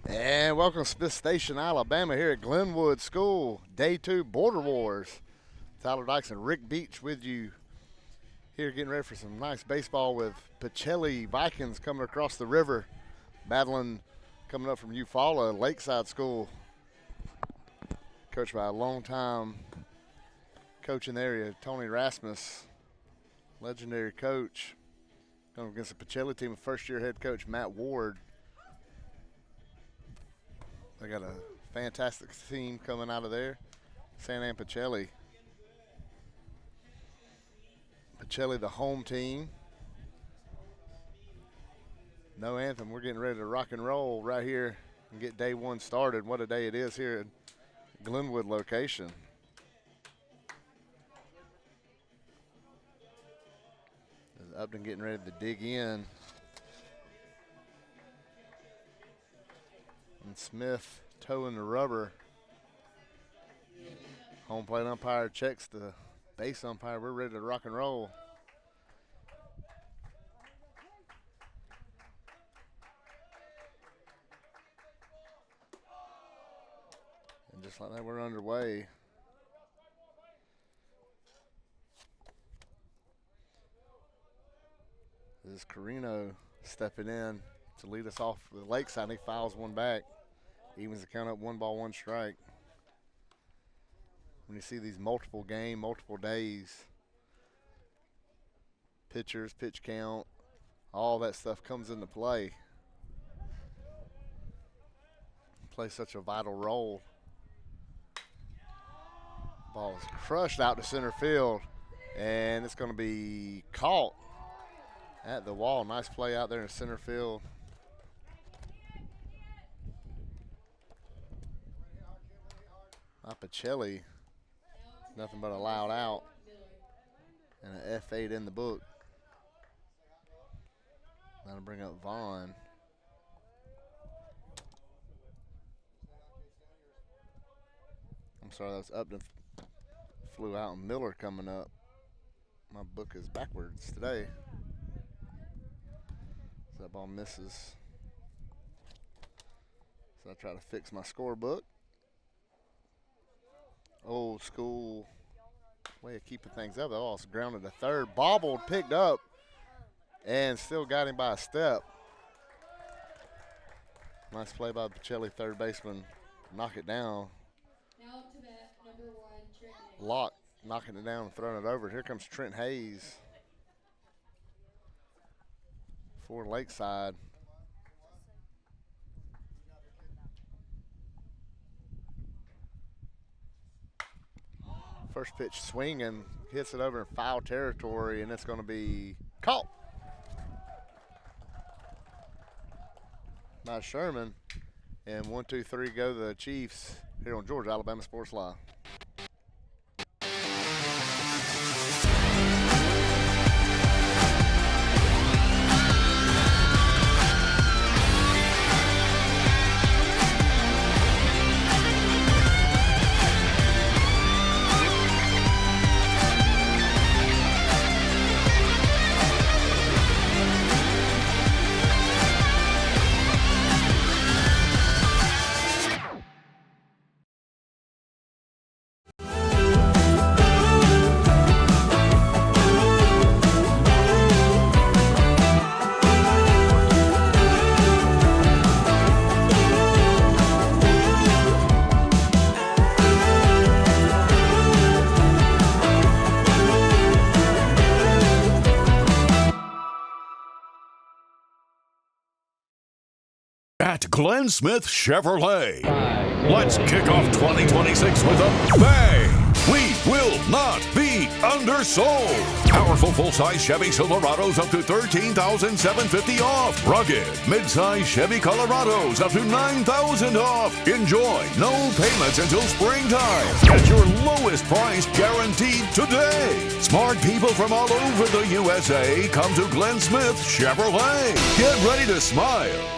And welcome to Smith Station, Alabama, here at Glenwood School, Day 2 Border Wars. Tyler Dykes and Rick Beach with you here, getting ready for some nice baseball with Pacelli Vikings coming across the river, battling coming up from Eufaula, Lakeside School, coached by a longtime coach in the area, Tony Rasmus, legendary coach, going against the Pacelli team with first-year head coach Matt Ward. They got a fantastic team coming out of there. San Ann Pacelli. Pacelli, the home team. No anthem. We're getting ready to rock and roll right here and get day one started. What a day it is here at Glenwood location. Upton getting ready to dig in. And Smith toeing the rubber. Home plate umpire checks the base umpire. We're ready to rock and roll. And just like that, we're underway. This is Carino stepping in to lead us off with Lakeside. He fouls one back. Evens the count up, 1-1 strike. When you see these multiple days, pitchers, pitch count, all that stuff comes into play. Plays such a vital role. Ball is crushed out to center field, and it's going to be caught at the wall. Nice play out there in center field. Pacelli, nothing but a loud out and an F8 in the book. That'll bring up Vaughn. I'm sorry, that's Upton flew out and Miller coming up. My book is backwards today. So that ball misses. So I try to fix my scorebook. Old school way of keeping things up. Oh, it's grounded to third. Bobbled, picked up, and still got him by a step. Nice play by Pacelli, third baseman. Knock it down. Now up to bat, number 1, Trent Hayes. Locke knocking it down and throwing it over. Here comes Trent Hayes for Lakeside. First pitch swinging, hits it over in foul territory, and it's going to be caught by Sherman. And 1, 2, 3 go the Chiefs here on Georgia Alabama Sports Live. At Glenn Smith Chevrolet. Let's kick off 2026 with a bang! We will not be undersold. Powerful full-size Chevy Silverados up to $13,750 off. Rugged midsize Chevy Colorados up to $9,000 off. Enjoy no payments until springtime. Get your lowest price guaranteed today. Smart people from all over the USA come to Glenn Smith Chevrolet. Get ready to smile.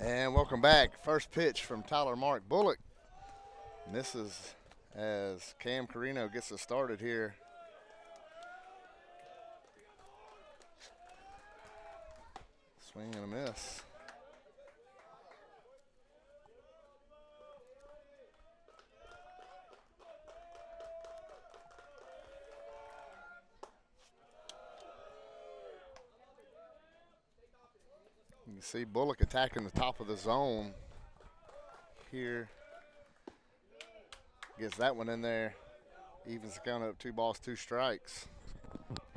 And welcome back. First pitch from Tyler Mark Bullock. Misses as Cam Carino gets us started here. Swing and a miss. You can see Bullock attacking the top of the zone here. Gets that one in there. Evens the count up 2 balls, 2 strikes.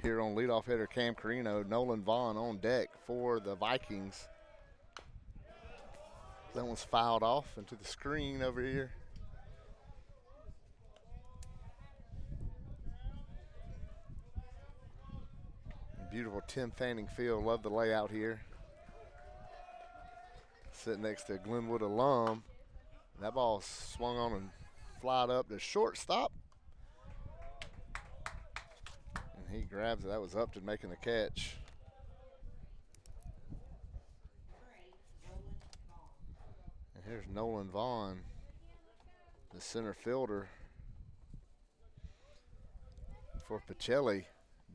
Here on leadoff hitter Cam Carino, Nolan Vaughn on deck for the Vikings. That one's fouled off into the screen over here. Beautiful Tim Fanning field. Love the layout here. Sitting next to Glenwood alum. That ball swung on and flied up to shortstop. And he grabs it. That was Upton making the catch. And here's Nolan Vaughn, the center fielder for Pacelli.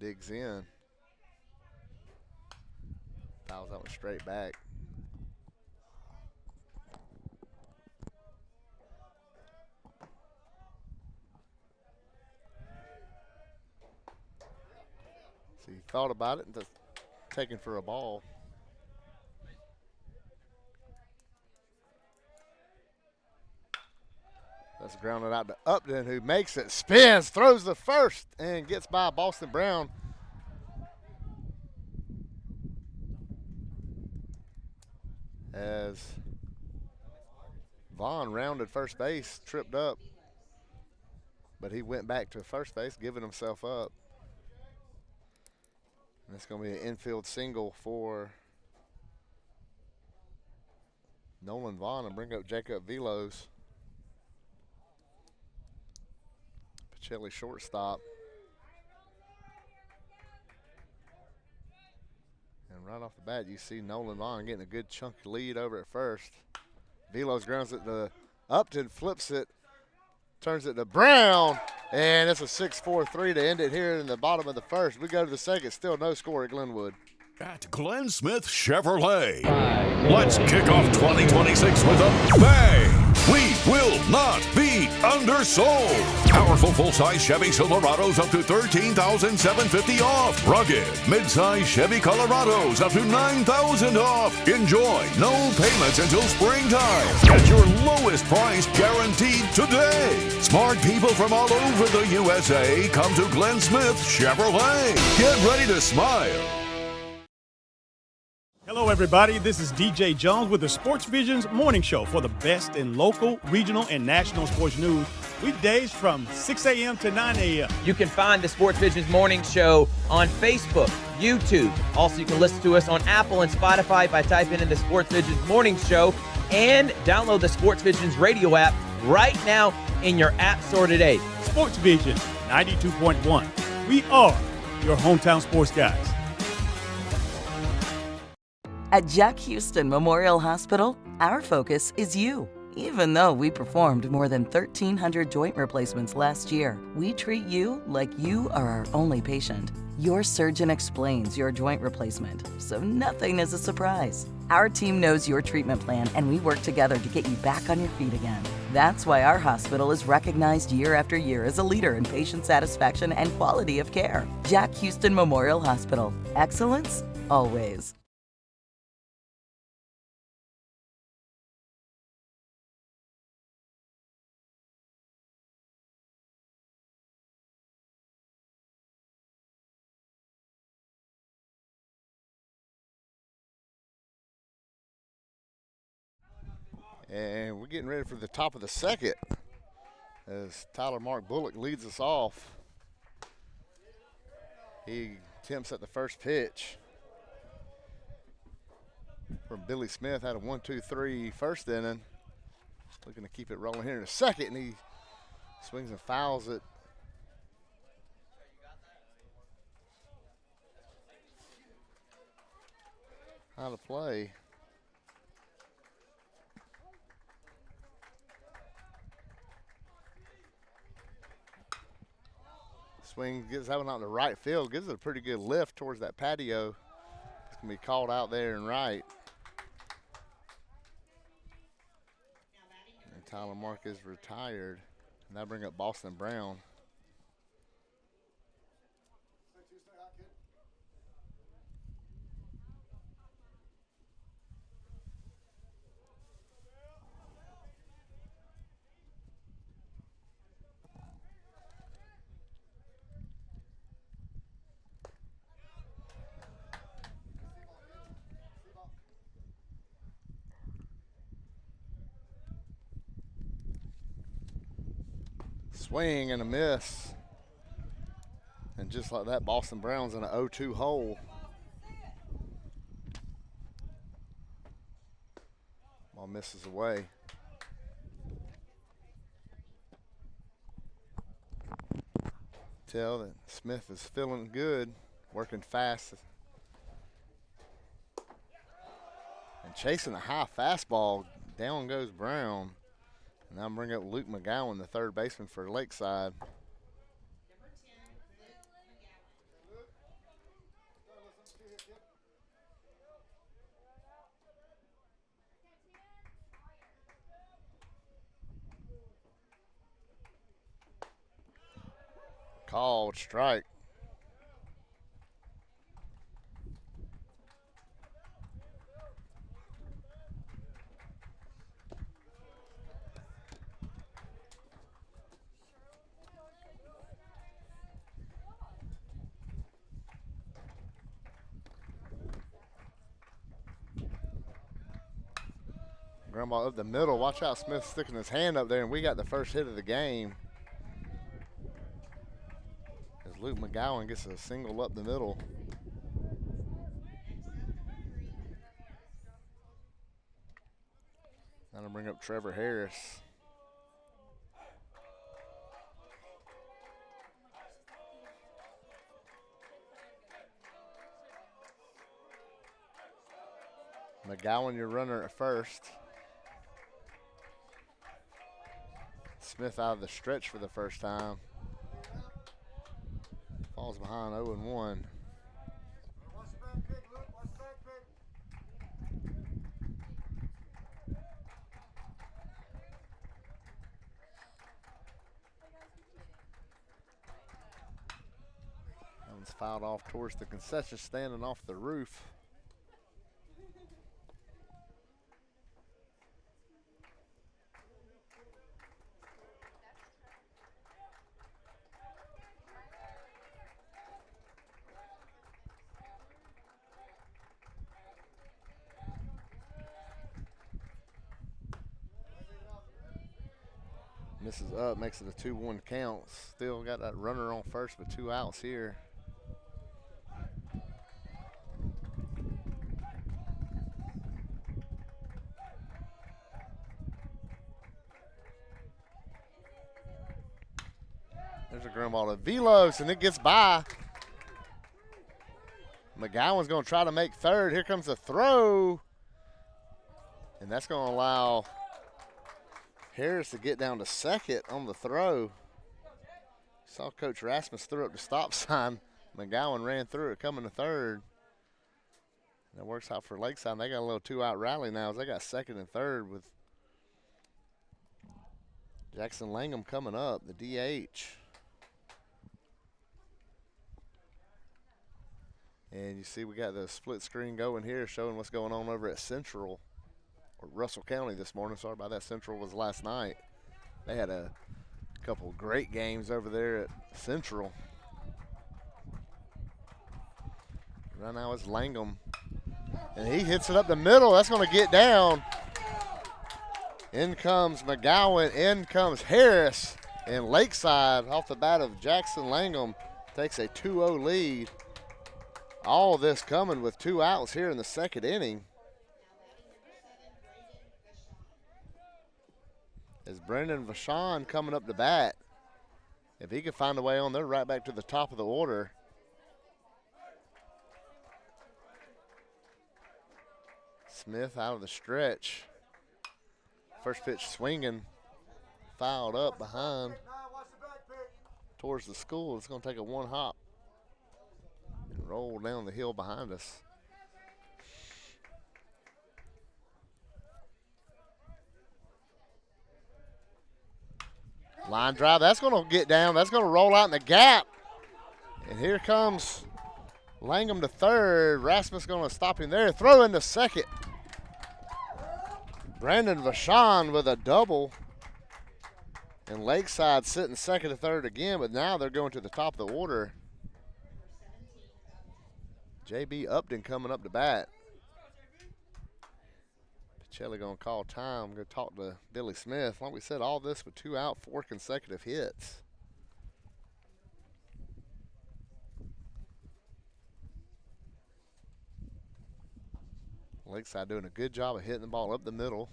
Digs in. Fouls that one straight back. So he thought about it and just taken for a ball. That's grounded out to Upton, who makes it, spins, throws the first, and gets by Boston Brown. As Vaughn rounded first base, tripped up, but he went back to first base, giving himself up. And it's going to be an infield single for Nolan Vaughn and bring up Jacob Velos. Pacelli shortstop. And right off the bat, you see Nolan Vaughn getting a good chunky lead over at first. Velos grounds it to Upton, flips it, turns it to Brown, and it's a 6-4-3 to end it here in the bottom of the first. We go to the second, still no score at Glenwood. At Glenn Smith Chevrolet, let's kick off 2026 with a bang! We will not be undersold. Powerful full-size Chevy Silverados up to $13,750 off. Rugged mid-size Chevy Colorados up to $9,000 off. Enjoy no payments until springtime. Get your lowest price guaranteed today. Smart people from all over the USA come to Glenn Smith Chevrolet. Get ready to smile. Hello, everybody. This is DJ Jones with the Sports Vision's morning show for the best in local, regional, and national sports news. Weekdays from 6 a.m. to 9 a.m. You can find the Sports Vision's morning show on Facebook, YouTube. Also, you can listen to us on Apple and Spotify by typing in the Sports Vision's morning show and download the Sports Vision's radio app right now in your app store today. Sports Vision 92.1. We are your hometown sports guys. At Jack Houston Memorial Hospital, our focus is you. Even though we performed more than 1,300 joint replacements last year, we treat you like you are our only patient. Your surgeon explains your joint replacement, so nothing is a surprise. Our team knows your treatment plan, and we work together to get you back on your feet again. That's why our hospital is recognized year after year as a leader in patient satisfaction and quality of care. Jack Houston Memorial Hospital. Excellence, always. And we're getting ready for the top of the second as Tyler Mark Bullock leads us off. He attempts at the first pitch from Billy Smith. Had a 1-2-3 first inning. Looking to keep it rolling here in the second, and he swings and fouls it. Out of play. Swing gets that one out in the right field. Gives it a pretty good lift towards that patio. It's going to be called out there and right. And Tyler Marcus retired. And that'll bring up Boston Brown. Swing and a miss. And just like that, Boston Brown's in an 0-2 hole. Ball misses away. Tell that Smith is feeling good, working fast. And chasing a high fastball, down goes Brown. And I'm bringing up Luke McGowan, the third baseman for Lakeside. Called strike. Grandma up the middle. Watch out, Smith sticking his hand up there, and we got the first hit of the game. As Luke McGowan gets a single up the middle. That'll bring up Trevor Harris. McGowan, your runner at first. Smith out of the stretch for the first time. Falls behind 0-1. That one's fouled off towards the concession stand and off the roof. Misses up, makes it a 2-1 count. Still got that runner on first with 2 outs here. There's a ground ball to Velos, and it gets by. McGowan's going to try to make third. Here comes the throw. And that's going to allow Harris to get down to second on the throw. Saw Coach Rasmus threw up the stop sign. McGowan ran through it, coming to third. That works out for Lakeside. They got a little 2-out rally now as they got second and third with Jackson Langham coming up, the DH. And you see we got the split screen going here showing what's going on over at Central. Russell County this morning. Sorry about that. Central was last night. They had a couple of great games over there at Central. Right now it's Langham. And he hits it up the middle. That's going to get down. In comes McGowan. In comes Harris. And Lakeside, off the bat of Jackson Langham, takes a 2-0 lead. All this coming with 2 outs here in the second inning. Is Brendan Vachon coming up to bat. If he can find a way on, they're right back to the top of the order. Smith out of the stretch. First pitch swinging. Fouled up behind towards the school. It's going to take a one hop and roll down the hill behind us. Line drive, that's going to get down. That's going to roll out in the gap. And here comes Langham to third. Rasmus going to stop him there. Throw in the second. Brandon Vachon with a double. And Lakeside sitting second to third again, but now they're going to the top of the order. J.B. Upton coming up to bat. Pacelli going to call time. Going to talk to Billy Smith. Like we said, all this with 2 out, 4 consecutive hits. Lakeside doing a good job of hitting the ball up the middle.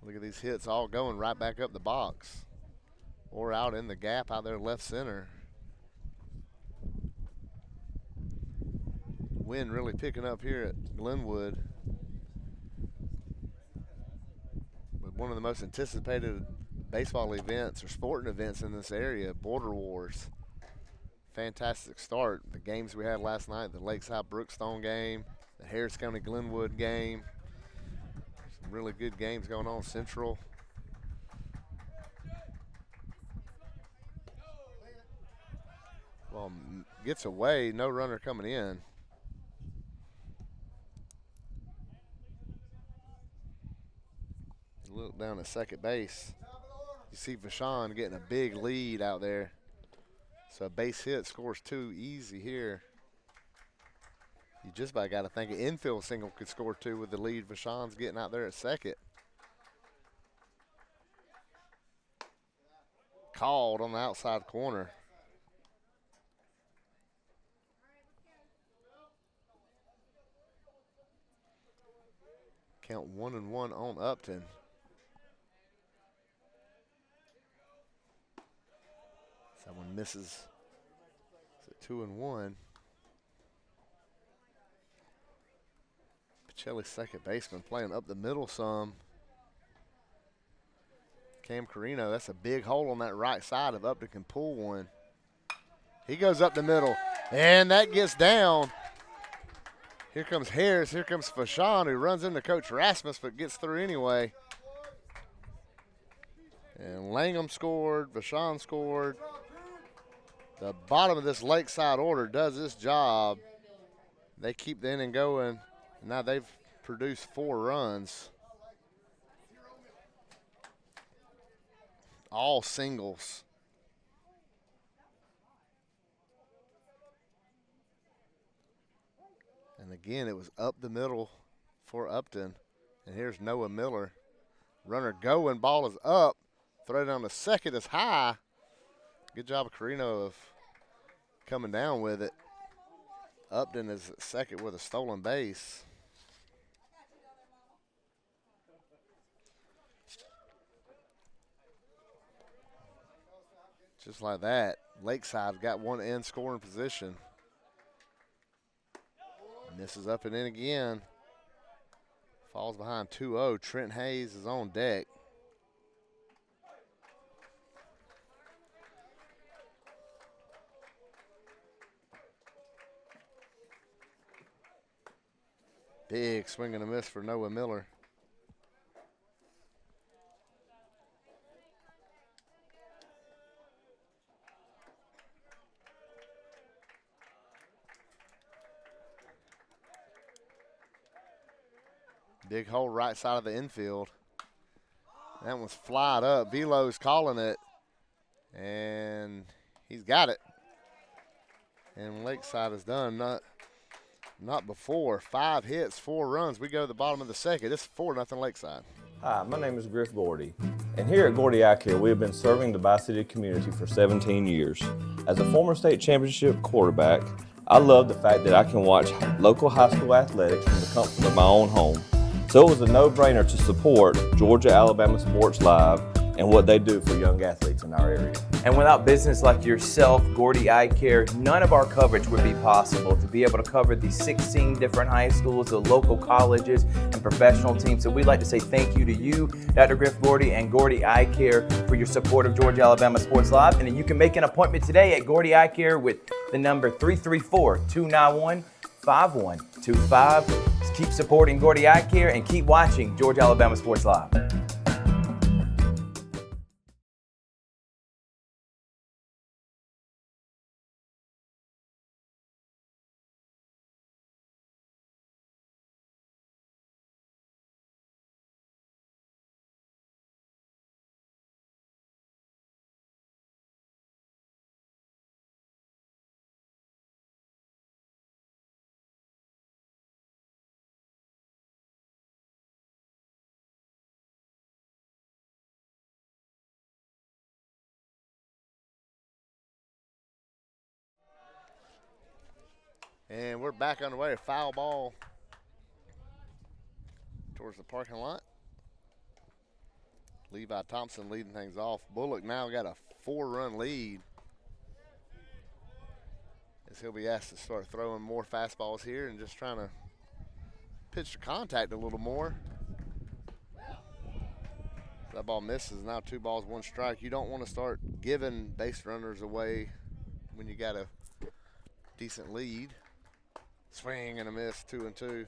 Look at these hits all going right back up the box or out in the gap out there left center. Wind really picking up here at Glenwood. With one of the most anticipated baseball events or sporting events in this area, Border Wars. Fantastic start. The games we had last night, the Lakeside Brookstone game, the Harris County Glenwood game. Some really good games going on. Central. Well, gets away, no runner coming in. Look down at second base. You see Vachon getting a big lead out there. So a base hit scores 2 easy here. You just about got to think an infield single could score 2 with the lead Vachon's getting out there at second. Called on the outside corner. Count 1-1 on Upton. That one misses. It's a 2-1. Pacelli's second baseman playing up the middle some. Cam Carino, that's a big hole on that right side of Upton can pull one. He goes up the middle, and that gets down. Here comes Harris, here comes Vachon, who runs into Coach Rasmus but gets through anyway. And Langham scored, Vachon scored. The bottom of this Lakeside order does this job. They keep the inning going. Now they've produced 4 runs. All singles. And again, it was up the middle for Upton. And here's Noah Miller. Runner going, ball is up. Throw down to second is high. Good job of Carino of coming down with it. Upton is second with a stolen base. Just like that, Lakeside got one in scoring position. Misses up and in again. Falls behind 2-0. Trent Hayes is on deck. Big swing and a miss for Noah Miller. Big hole right side of the infield. That one's flied up. Velo's calling it. And he's got it. And Lakeside is done. Not before. 5 hits, 4 runs. We go to the bottom of the second. It's 4-0 Lakeside. Hi, my name is Griff Gordy, and here at Gordy Eye Care, we have been serving the Bi-City community for 17 years. As a former state championship quarterback, I love the fact that I can watch local high school athletics from the comfort of my own home. So it was a no-brainer to support Georgia-Alabama Sports Live and what they do for young athletes in our area. And without business like yourself, Gordy Eye Care, none of our coverage would be possible. To be able to cover the 16 different high schools, the local colleges, and professional teams. So we'd like to say thank you to you, Dr. Griff Gordy, and Gordy Eye Care for your support of Georgia Alabama Sports Live. And you can make an appointment today at Gordy Eye Care with the number 334-291-5125. Keep supporting Gordy Eye Care and keep watching Georgia Alabama Sports Live. And we're back on the way. A foul ball towards the parking lot. Levi Thompson leading things off. Bullock now got a 4-run lead, as he'll be asked to start throwing more fastballs here and just trying to pitch to contact a little more. That ball misses. Now 2 balls, 1 strike. You don't want to start giving base runners away when you got a decent lead. Swing and a miss, 2-2.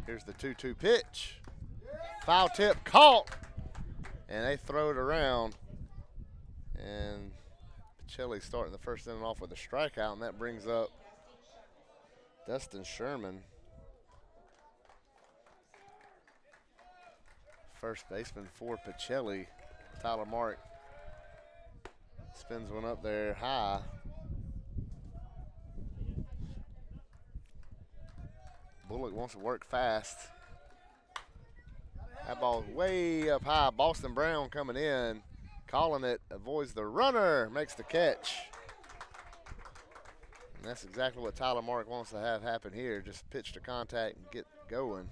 Here's the 2-2 pitch. Foul tip caught, and they throw it around. And Pacelli starting the first inning off with a strikeout, and that brings up Dustin Sherman, first baseman for Pacelli. Tyler Mark spins one up there high. Bullock wants to work fast. That ball's way up high. Boston Brown coming in, calling it, avoids the runner, makes the catch. And that's exactly what Tyler Mark wants to have happen here. Just pitch to contact and get going.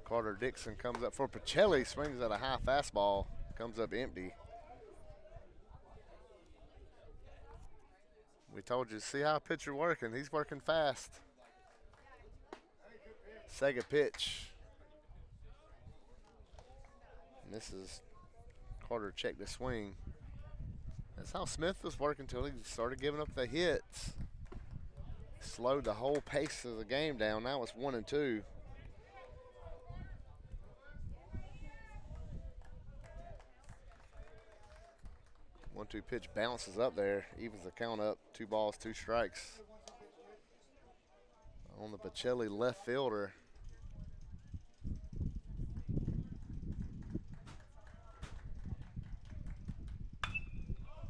Carter Dixon comes up for Pacelli, swings at a high fastball, comes up empty. We told you, see how a pitcher working. He's working fast. Second pitch. And this is Carter checked the swing. That's how Smith was working until he started giving up the hits. Slowed the whole pace of the game down. Now it's 1-2. 1-2 pitch bounces up there, evens the count up. 2 balls, 2 strikes on the Pacelli left fielder.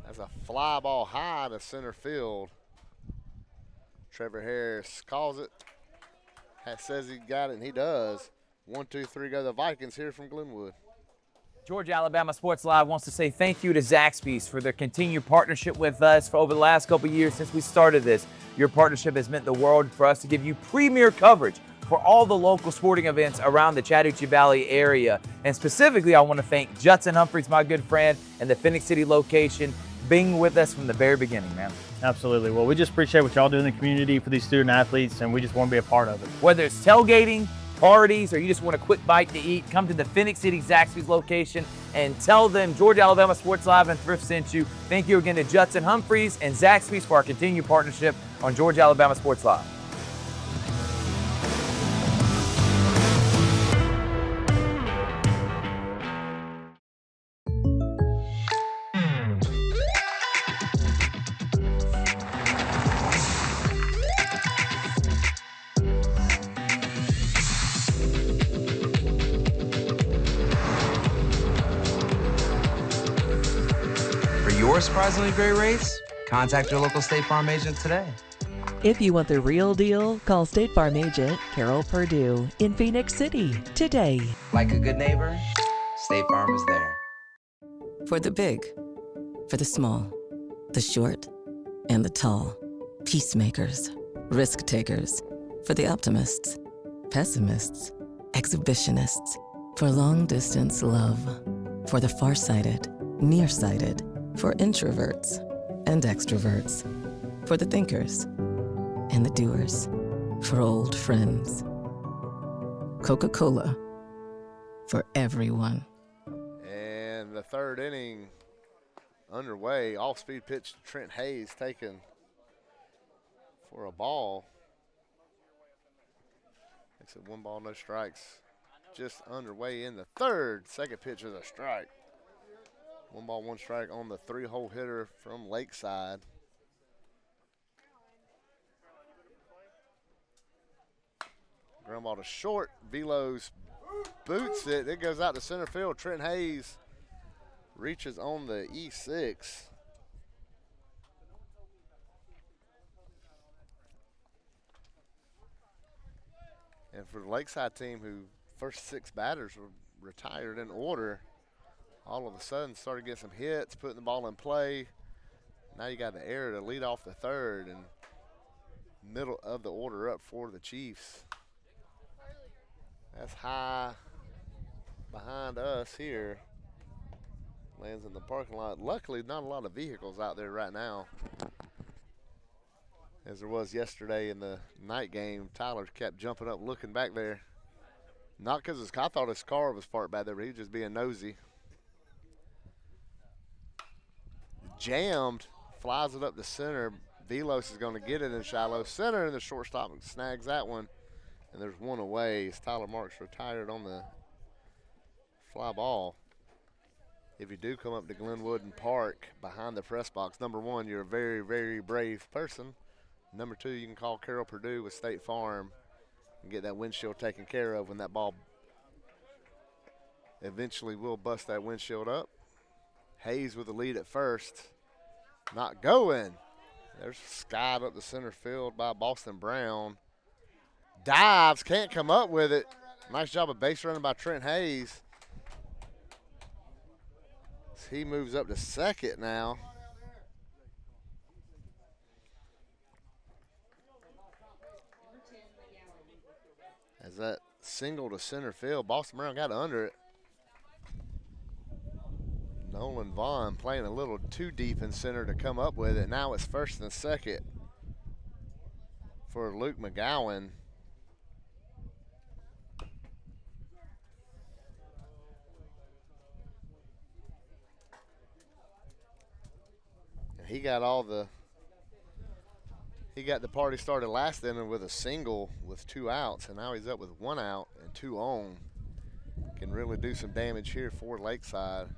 That's a fly ball high to center field. Trevor Harris calls it. Says he got it, and he does. 1-2-3 go the Vikings here from Glenwood. Georgia Alabama Sports Live wants to say thank you to Zaxby's for their continued partnership with us for over the last couple of years since we started this. Your partnership has meant the world for us to give you premier coverage for all the local sporting events around the Chattahoochee Valley area. And specifically, I want to thank Judson Humphreys, my good friend, and the Phoenix City location, being with us from the very beginning, man. Absolutely. Well, we just appreciate what y'all do in the community for these student athletes, and we just want to be a part of it. Whether it's tailgating, parties, or you just want a quick bite to eat, come to the Phoenix City Zaxby's location and tell them Georgia Alabama Sports Live and Thrift sent you. Thank you again to Judson Humphreys and Zaxby's for our continued partnership on Georgia Alabama Sports Live. Surprisingly great rates? Contact your local State Farm agent today. If you want the real deal, call State Farm agent Carol Perdue in Phoenix City today. Like a good neighbor, State Farm is there. For the big, for the small, the short, and the tall. Peacemakers, risk takers. For the optimists, pessimists, exhibitionists. For long distance love. For the farsighted, nearsighted. For introverts and extroverts. For the thinkers and the doers. For old friends. Coca-Cola. For everyone. And the third inning underway. Off-speed pitch to Trent Hayes taken for a ball. Makes it 1 ball, no strikes. Just underway in the third. Second pitch is a strike. 1 ball, 1 strike on the 3-hole hitter from Lakeside. Ground ball to short. Velos boots it. It goes out to center field. Trent Hayes reaches on the E6. And for the Lakeside team, who first 6 batters were retired in order, all of a sudden started getting some hits, putting the ball in play. Now you got the error to lead off the third, and middle of the order up for the Chiefs. That's high behind us here. Lands in the parking lot. Luckily, not a lot of vehicles out there right now, as there was yesterday in the night game. Tyler kept jumping up, looking back there. Not because I thought his car was parked back there, but he was just being nosy. Jammed, flies it up the center. Velos is going to get it in shallow center, and the shortstop snags that one. And there's one away as Tyler Marks retired on the fly ball. If you do come up to Glenwood and park behind the press box, number 1, you're a very, very brave person. Number 2, you can call Carol Purdue with State Farm and get that windshield taken care of when that ball eventually will bust that windshield up. Hayes with the lead at first. Not going. There's skied up the center field by Boston Brown. Dives, can't come up with it. Nice job of base running by Trent Hayes. He moves up to second now. As that single to center field, Boston Brown got under it. Nolan Vaughn playing a little too deep in center to come up with it. Now it's first and second for Luke McGowan. He got the party started last inning with a single with 2 outs, and now he's up with 1 out and 2 on. Can really do some damage here for Lakeside.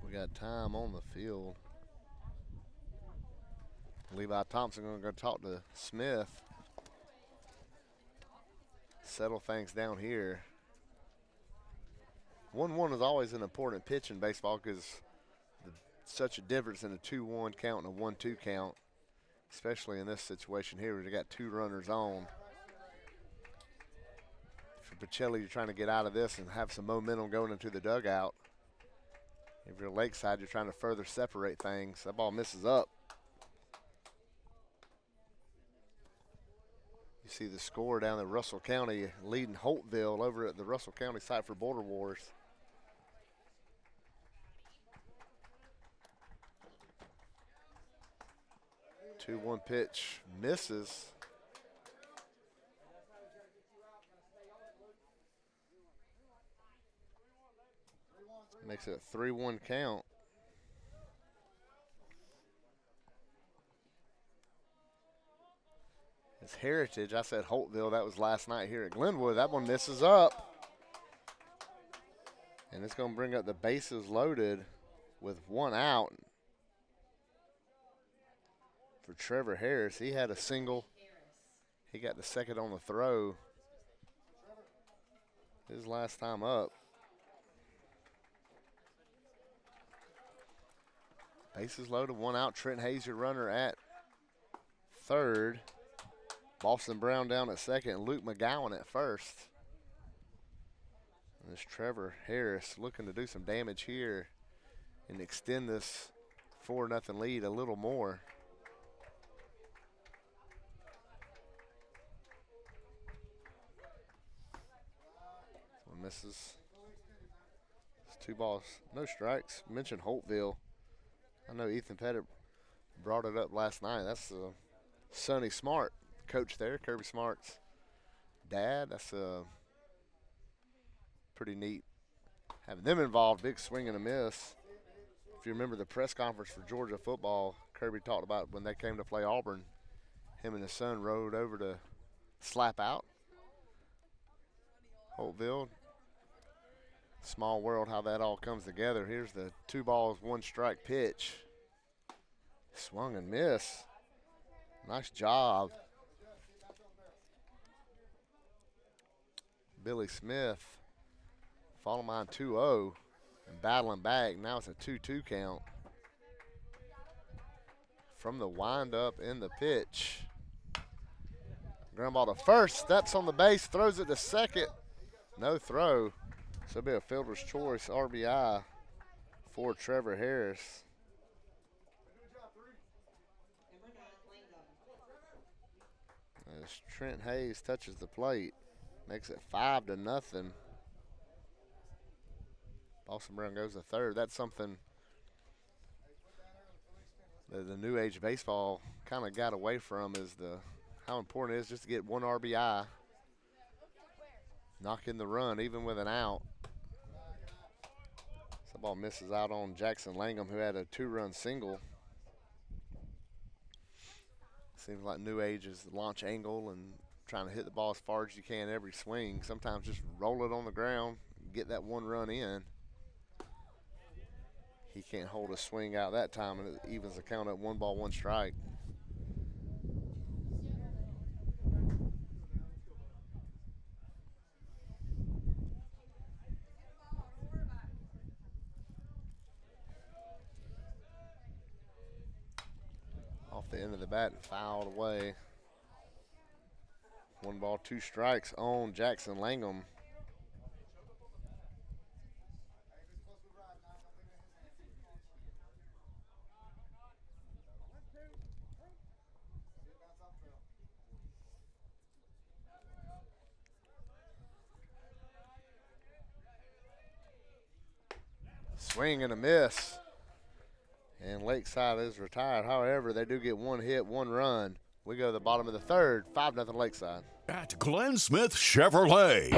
We got time on the field. Levi Thompson going to go talk to Smith. Settle things down here. 1-1 is always an important pitch in baseball because such a difference in a 2-1 count and a 1-2 count, especially in this situation here where you got 2 runners on. For Pacelli, you're trying to get out of this and have some momentum going into the dugout. If you're Lakeside, you're trying to further separate things. That ball misses up. You see the score down in Russell County, leading Holtville over at the Russell County site for Border Wars. The 2-1 pitch misses. Makes it a 3-1 count. It's Heritage. I said Holtville. That was last night here at Glenwood. That one misses up. And it's going to bring up the bases loaded with 1 out. for Trevor Harris. He had a single. He got the second on the throw. His last time up. Bases loaded, one out. Trent Hayes, your runner at third. Boston Brown down at second. Luke McGowan at first. And this Trevor Harris looking to do some damage here and extend this 4-0 lead a little more. One misses. It's 2 balls, no strikes. Mentioned Holtville. I know Ethan Pettit brought it up last night. That's Sonny Smart, coach there, Kirby Smart's dad. That's pretty neat having them involved. Big swing and a miss. If you remember the press conference for Georgia football, Kirby talked about when they came to play Auburn, him and his son rode over to slap out Holtville. Small world how that all comes together. Here's the 2 balls, 1 strike pitch. Swung and miss. Nice job. Billy Smith, following mine 2-0 and battling back. Now it's a 2-2 count. From the windup in the pitch. Ground ball to first, steps on the base, throws it to second. No throw. So it'll be a fielder's choice RBI for Trevor Harris. As Trent Hayes touches the plate, makes it 5-0. Boston Brown goes to third. That's something that the new age baseball kind of got away from, is how important it is just to get 1 RBI. Knock in the run, even with an out. So the ball misses out on Jackson Langham, who had a 2-run single. Seems like new age is the launch angle and trying to hit the ball as far as you can every swing. Sometimes just roll it on the ground, get that 1 run in. He can't hold a swing out that time, and it evens the count at 1 ball, 1 strike. Off the end of the bat and fouled away. 1 ball, 2 strikes on Jackson Langham. Swing and a miss. And Lakeside is retired. However, they do get 1 hit, 1 run. We go to the bottom of the third, 5-0 Lakeside. At Glenn Smith Chevrolet,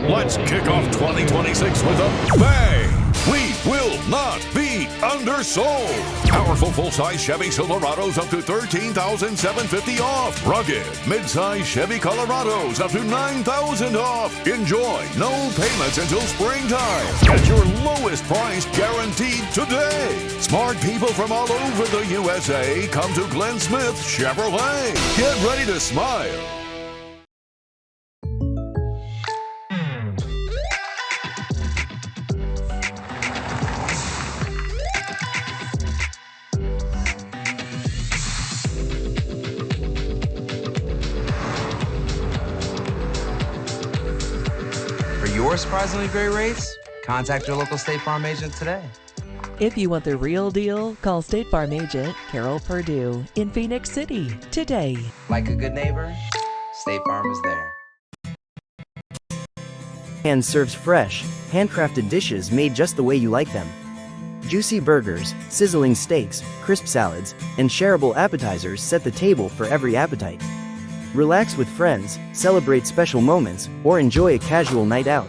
let's kick off 2026 with a bang. We will not be undersold. Powerful full-size Chevy Silverados up to $13,750 off. Rugged mid-size Chevy Colorados up to $9,000 off. Enjoy no payments until springtime. Get your lowest price guaranteed today. Smart people from all over the USA come to Glenn Smith Chevrolet. Get ready to smile. Your surprisingly great rates? Contact your local State Farm agent today. If you want the real deal, call State Farm agent Carol Perdue in Phoenix City today. Like a good neighbor, State Farm is there. And serves fresh, handcrafted dishes made just the way you like them. Juicy burgers, sizzling steaks, crisp salads, and shareable appetizers set the table for every appetite. Relax with friends, celebrate special moments, or enjoy a casual night out.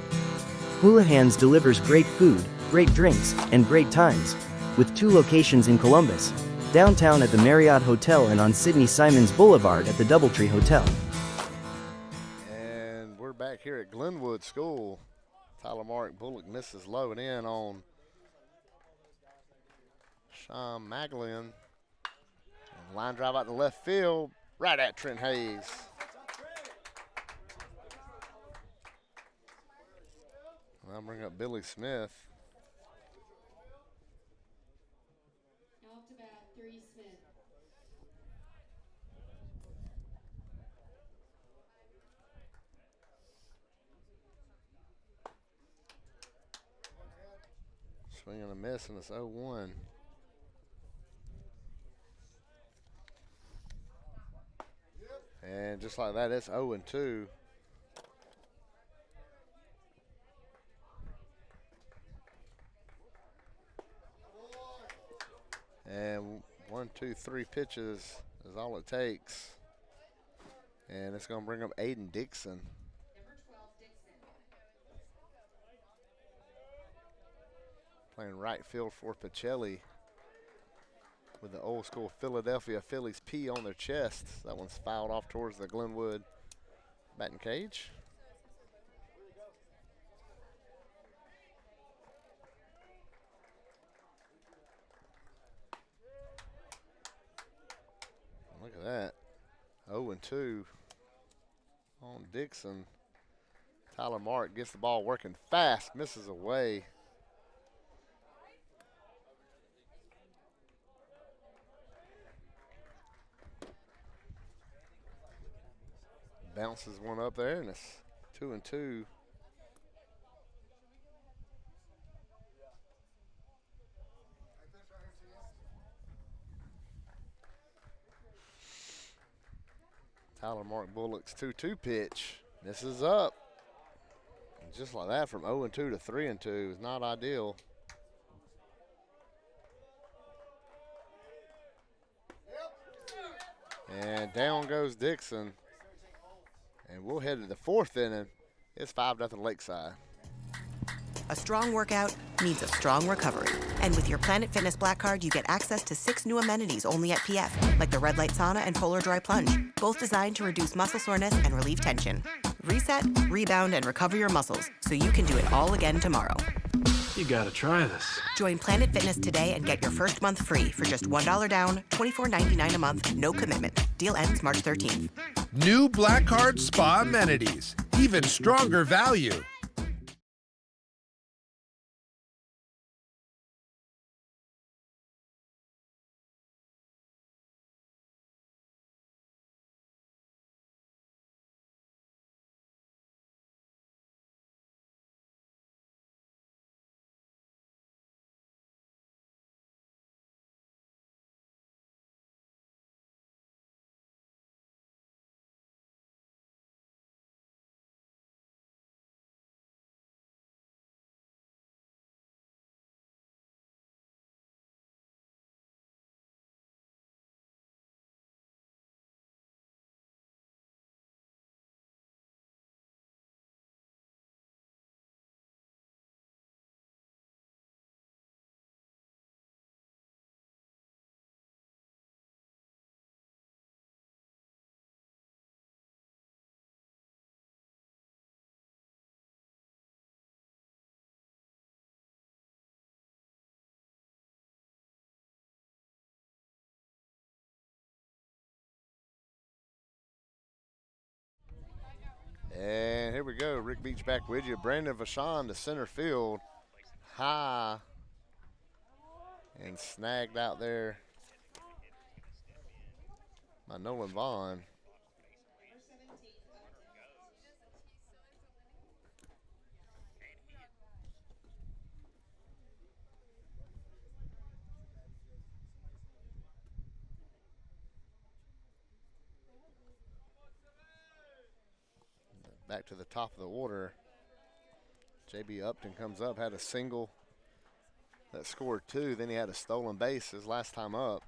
Houlihan's delivers great food, great drinks, and great times, with 2 locations in Columbus, downtown at the Marriott Hotel and on Sidney Simons Boulevard at the Doubletree Hotel. And we're back here at Glenwood School. Tyler Mark Bullock misses low and in on Sean Maglin. And Line drive out to left field, right at Trent Hayes. I'll bring up Billy Smith. Now up to bat, 3 Smith. Swing and a miss, and it's 0-1. And just like that, it's 0-2. And 1, 2, 3 pitches is all it takes. And it's going to bring up Aiden Dixon. Number 12, Dixon. Playing right field for Pacelli with the old school Philadelphia Phillies P on their chest. That one's fouled off towards the Glenwood batting cage. Look at that. 0-2 on Dixon. Tyler Mark gets the ball working fast, misses away. Bounces one up there, and it's 2-2. Tyler Mark Bullock's 2-2 pitch. This is up. And just like that, from 0-2 to 3-2 is not ideal. And down goes Dixon. And we'll head to the 4th inning. It's 5-0 Lakeside. A strong workout means a strong recovery. And with your Planet Fitness Black Card, you get access to 6 new amenities only at PF, like the Red Light Sauna and Polar Dry Plunge, both designed to reduce muscle soreness and relieve tension. Reset, rebound, and recover your muscles so you can do it all again tomorrow. You gotta try this. Join Planet Fitness today and get your first month free for just $1 down, $24.99 a month, no commitment. Deal ends March 13th. New Black Card Spa amenities. Even stronger value. And here we go. Rick Beach back with you. Brandon Vachon to center field. High. And snagged out there by Nolan Vaughn. Back to the top of the order. J.B. Upton comes up, had a single that scored 2. Then he had a stolen base his last time up.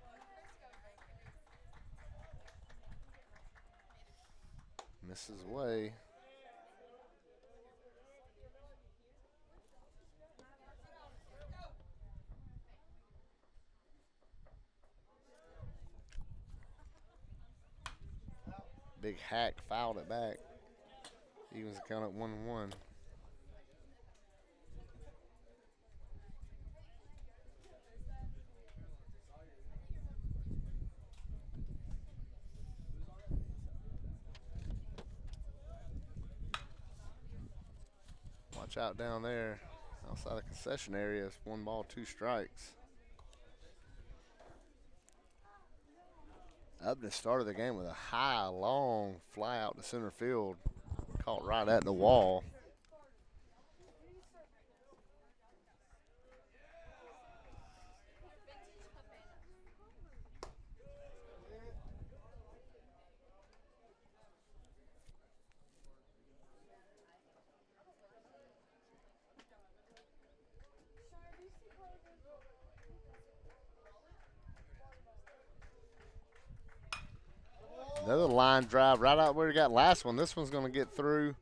Misses away. Big hack fouled it back. Evens the count at 1-1. Watch out down there outside the concession area. It's 1 ball, 2 strikes. Upton started the game with a high, long fly out to center field. Caught right at the wall. Another line drive right out where he got last one. This one's going to get through.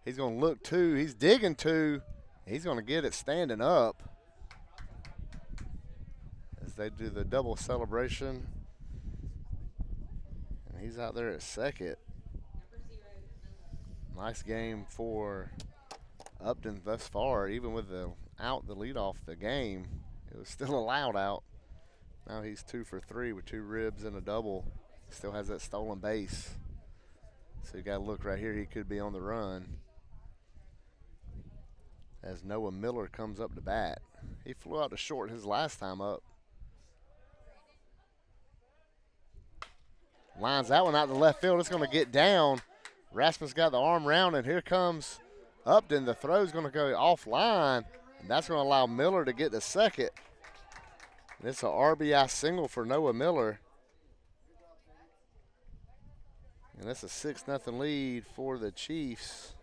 He's going to look 2. He's digging 2. He's going to get it standing up as they do the double celebration. And he's out there at second. Nice game for Upton thus far. Even with the lead off the game, it was still a loud out. Now he's 2 for 3 with 2 ribs and a double. Still has that stolen base. So you got to look right here. He could be on the run. As Noah Miller comes up to bat. He flew out to short his last time up. Lines that one out to left field. It's going to get down. Rasmus got the arm round, and here comes Upton. The throw's going to go offline, and that's going to allow Miller to get to second. And it's an RBI single for Noah Miller. And that's a 6-0 lead for the Chiefs.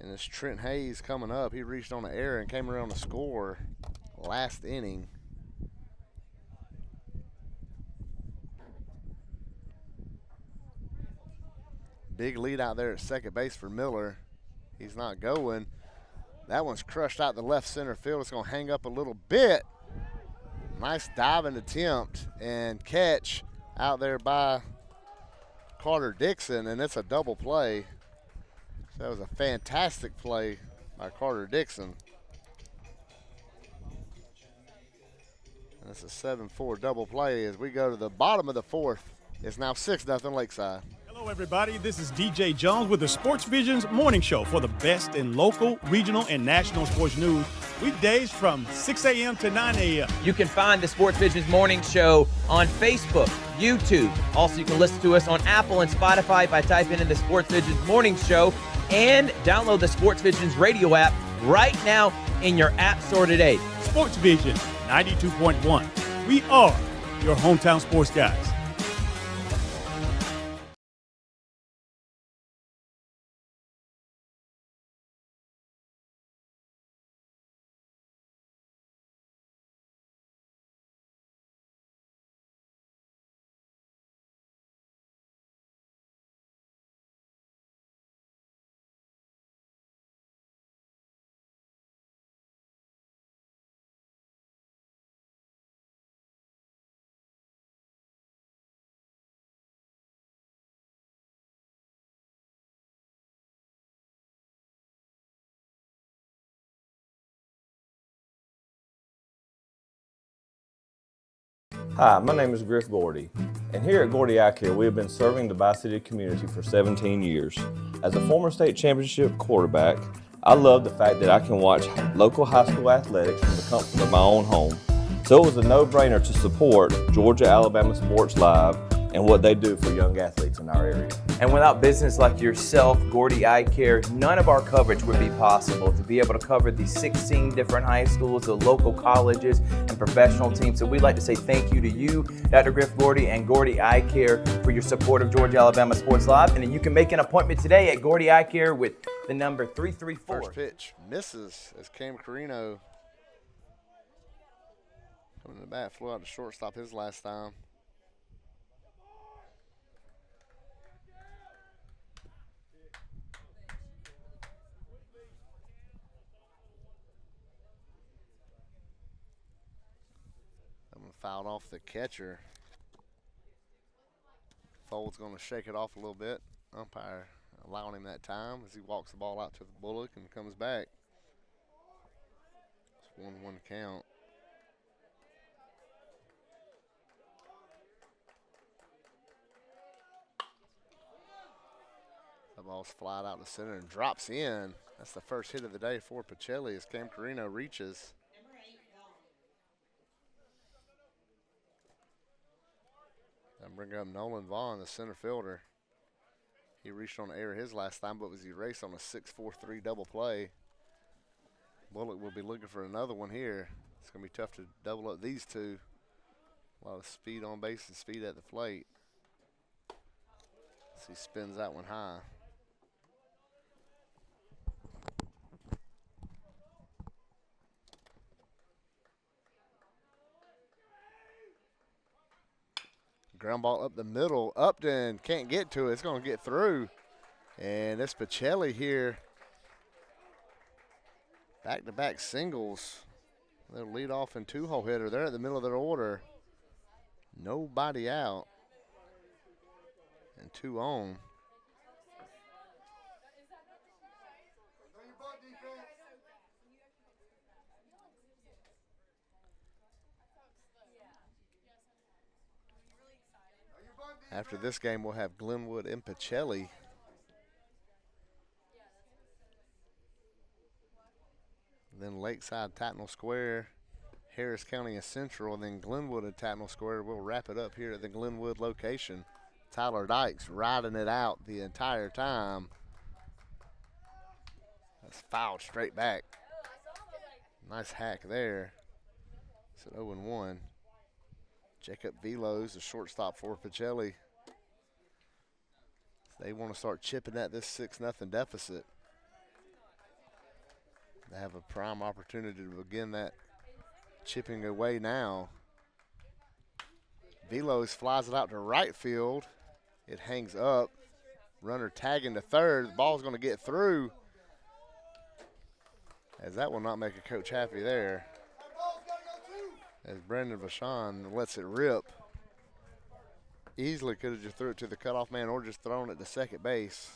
And it's Trent Hayes coming up. He reached on an error and came around to score last inning. Big lead out there at second base for Miller. He's not going. That one's crushed out the left center field. It's going to hang up a little bit. Nice diving attempt and catch out there by Carter Dixon, and it's a double play. So that was a fantastic play by Carter Dixon. And it's a 7-4 double play as we go to the bottom of the 4th. It's now 6-0 Lakeside. Hello, everybody. This is DJ Jones with the Sports Visions Morning Show for the best in local, regional, and national sports news. Weekdays from 6 a.m. to 9 a.m. You can find the Sports Visions Morning Show on Facebook, YouTube. Also, you can listen to us on Apple and Spotify by typing in the Sports Visions Morning Show, and download the Sports Visions radio app right now in your app store today. Sports Vision 92.1. We are your hometown sports guys. Hi, my name is Griff Gordy, and here at Gordy Eye Care, we have been serving the Bi-City community for 17 years. As a former state championship quarterback, I love the fact that I can watch local high school athletics from the comfort of my own home. So it was a no-brainer to support Georgia-Alabama Sports Live and what they do for young athletes in our area. And without business like yourself, Gordy Eye Care, none of our coverage would be possible. To be able to cover the 16 different high schools, the local colleges, and professional teams. So we'd like to say thank you to you, Dr. Griff Gordy and Gordy Eye Care, for your support of Georgia-Alabama Sports Live. And then you can make an appointment today at Gordy Eye Care with the number 334. First pitch misses as Cam Carino coming to the bat, flew out to shortstop his last time. Fouled off the catcher. Fold's going to shake it off a little bit. Umpire allowing him that time as he walks the ball out to the Bullock and comes back. It's 1-1 count. ball's flied out to center and drops in. That's the first hit of the day for Pacelli as Cam Carino reaches. And bring up Nolan Vaughn, the center fielder. He reached on the air his last time, but was erased on a 6-4-3 double play. Bullock will be looking for another one here. It's going to be tough to double up these two. A lot of speed on base and speed at the plate. So he spins that one high. Ground ball up the middle. Upton can't get to it. It's going to get through. And it's Pacelli here. Back-to-back singles. They'll lead off and two-hole hitter. They're at the middle of their order. Nobody out. And 2 on. After this game, we'll have Glenwood and Pacelli. Then Lakeside, Tatnall Square, Harris County and Central, and then Glenwood and Tatnall Square. We'll wrap it up here at the Glenwood location. Tyler Dykes riding it out the entire time. That's fouled straight back. Nice hack there. It's an 0-1. Jacob Velos, the shortstop for Pacelli. They want to start chipping at this 6-0 deficit. They have a prime opportunity to begin that chipping away now. Velos flies it out to right field. It hangs up. Runner tagging to third. The ball's going to get through. As that will not make a coach happy there. As Brendan Vachon lets it rip. Easily could have just threw it to the cutoff man or just thrown it to second base.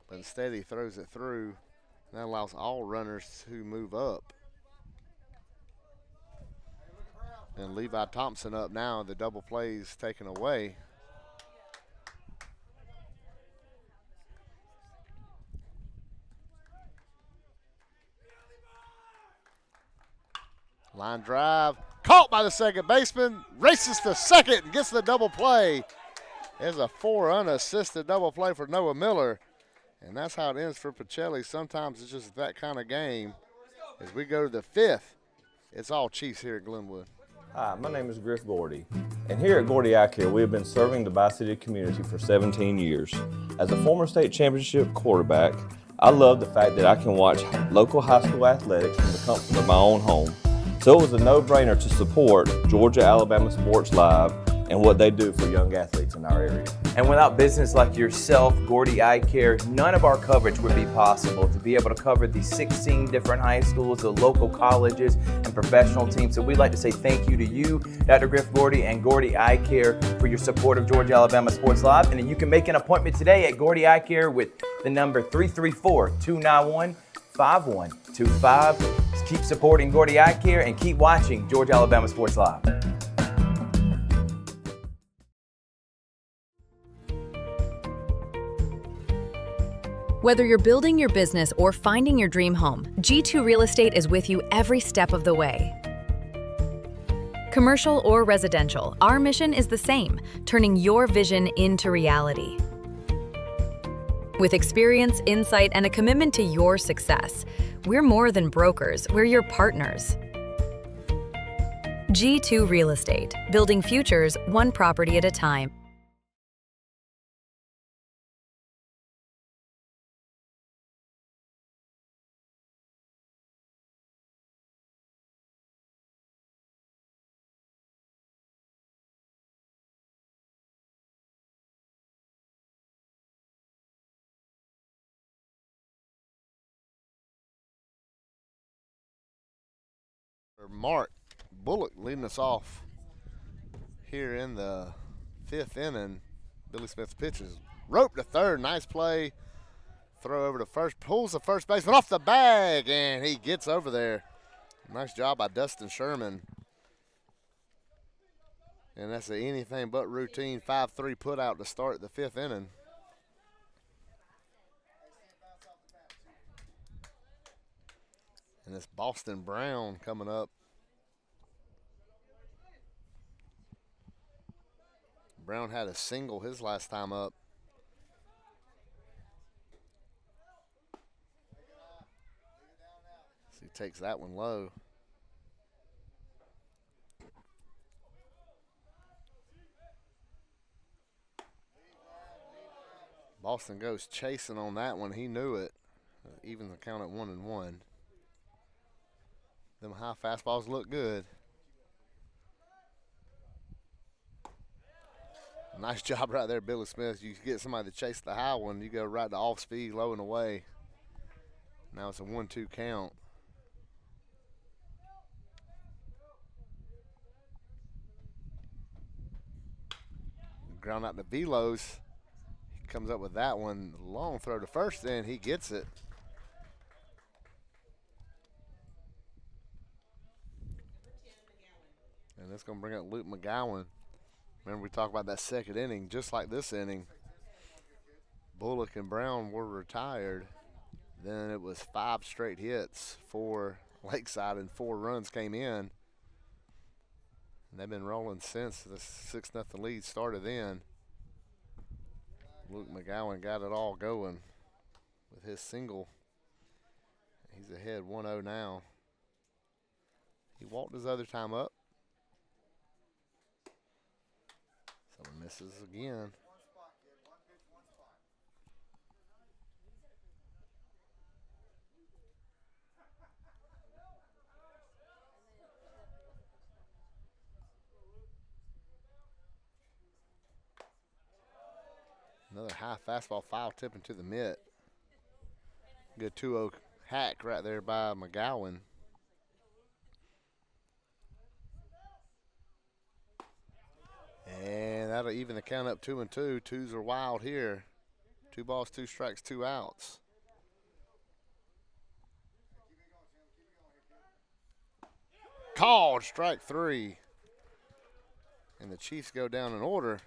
But instead he throws it through. And that allows all runners to move up. And Levi Thompson up now. The double plays taken away. Line drive, caught by the second baseman, races to second and gets the double play. There's a 4 unassisted double play for Noah Miller. And that's how it ends for Pacelli. Sometimes it's just that kind of game. As we go to the 5th, it's all Chiefs here at Glenwood. Hi, my name is Griff Gordy, and here at Gordy Eye Care, we have been serving the Bi-City community for 17 years. As a former state championship quarterback, I love the fact that I can watch local high school athletics from the comfort of my own home. So it was a no-brainer to support Georgia Alabama Sports Live and what they do for young athletes in our area. And without business like yourself, Gordy Eye Care, none of our coverage would be possible. To be able to cover the 16 different high schools, the local colleges, and professional teams. So we'd like to say thank you to you, Dr. Griff Gordy and Gordy Eye Care, for your support of Georgia Alabama Sports Live. And then you can make an appointment today at Gordy Eye Care with the number 334-291-5125. Keep supporting Gordy Eye Care and keep watching Georgia Alabama Sports Live. Whether you're building your business or finding your dream home, G2 Real Estate is with you every step of the way. Commercial or residential, our mission is the same, turning your vision into reality. With experience, insight, and a commitment to your success, we're more than brokers, we're your partners. G2 Real Estate, building futures one property at a time. Mark Bullock leading us off here in the 5th inning. Billy Smith pitches. Rope to third. Nice play. Throw over to first. Pulls the first baseman off the bag, and he gets over there. Nice job by Dustin Sherman. And that's an anything but routine 5-3 put out to start the 5th inning. And it's Boston Brown coming up. Brown had a single his last time up. So he takes that one low. Boston goes chasing on that one. He knew it. Even the count at 1-1. Them high fastballs look good. Nice job right there, Billy Smith. You get somebody to chase the high one, you go right to off speed, low and away. Now it's a 1-2 count. Ground out to Velos. He comes up with that one. Long throw to first, and he gets it. And that's going to bring up Luke McGowan. Remember, we talked about that second inning, just like this inning. Bullock and Brown were retired. Then it was 5 straight hits for Lakeside, and 4 runs came in. And they've been rolling since the 6-0 lead started then. Luke McGowan got it all going with his single. He's ahead 1-0 now. He walked his other time up. Someone misses again. Another high fastball, foul tip into the mitt. Good 2-0 hack right there by McGowan. And that'll even the count up 2-2. Twos are wild here. 2 balls, 2 strikes, 2 outs. Called strike 3. And the Chiefs go down in order.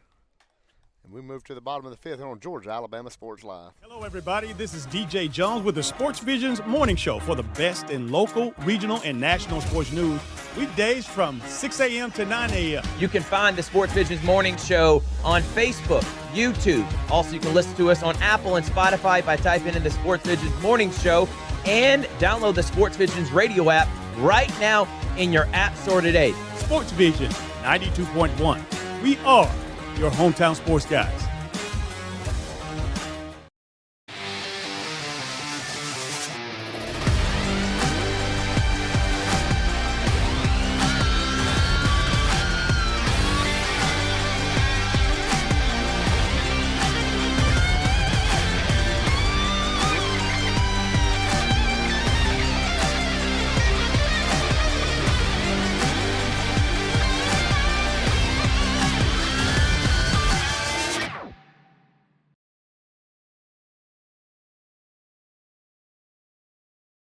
And we move to the bottom of the 5th here on Georgia Alabama Sports Live. Hello, everybody. This is DJ Jones with the Sports Visions Morning Show for the best in local, regional, and national sports news. Weekdays from 6 a.m. to 9 a.m. You can find the Sports Visions Morning Show on Facebook, YouTube. Also, you can listen to us on Apple and Spotify by typing in the Sports Visions Morning Show, and download the Sports Visions radio app right now in your app store today. Sports Vision 92.1. We are your hometown sports guys.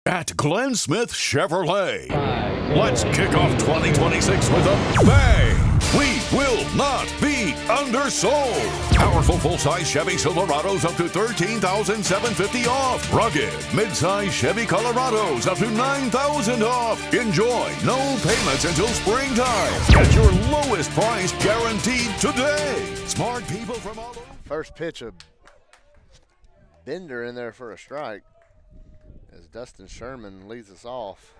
At Glenn Smith Chevrolet. Let's kick off 2026 with a bang. We will not be undersold. Powerful full-size Chevy Silverados up to $13,750 off. Rugged mid-size Chevy Colorados up to $9,000 off. Enjoy no payments until springtime. Get your lowest price guaranteed today. Smart people from all over. First pitch, a bender in there for a strike. As Dustin Sherman leads us off.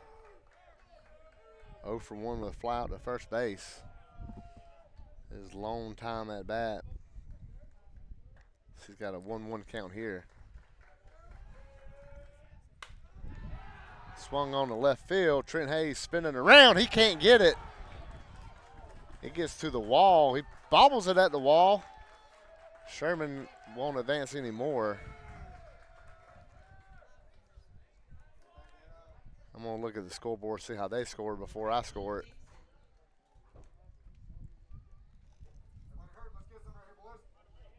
0 for 1 with a fly out to first base. His long time at bat. He's got a 1-1 count here. Swung on the left field. Trent Hayes spinning around. He can't get it. It gets to the wall. He bobbles it at the wall. Sherman won't advance anymore. I'm going to look at the scoreboard, see how they scored before I score it.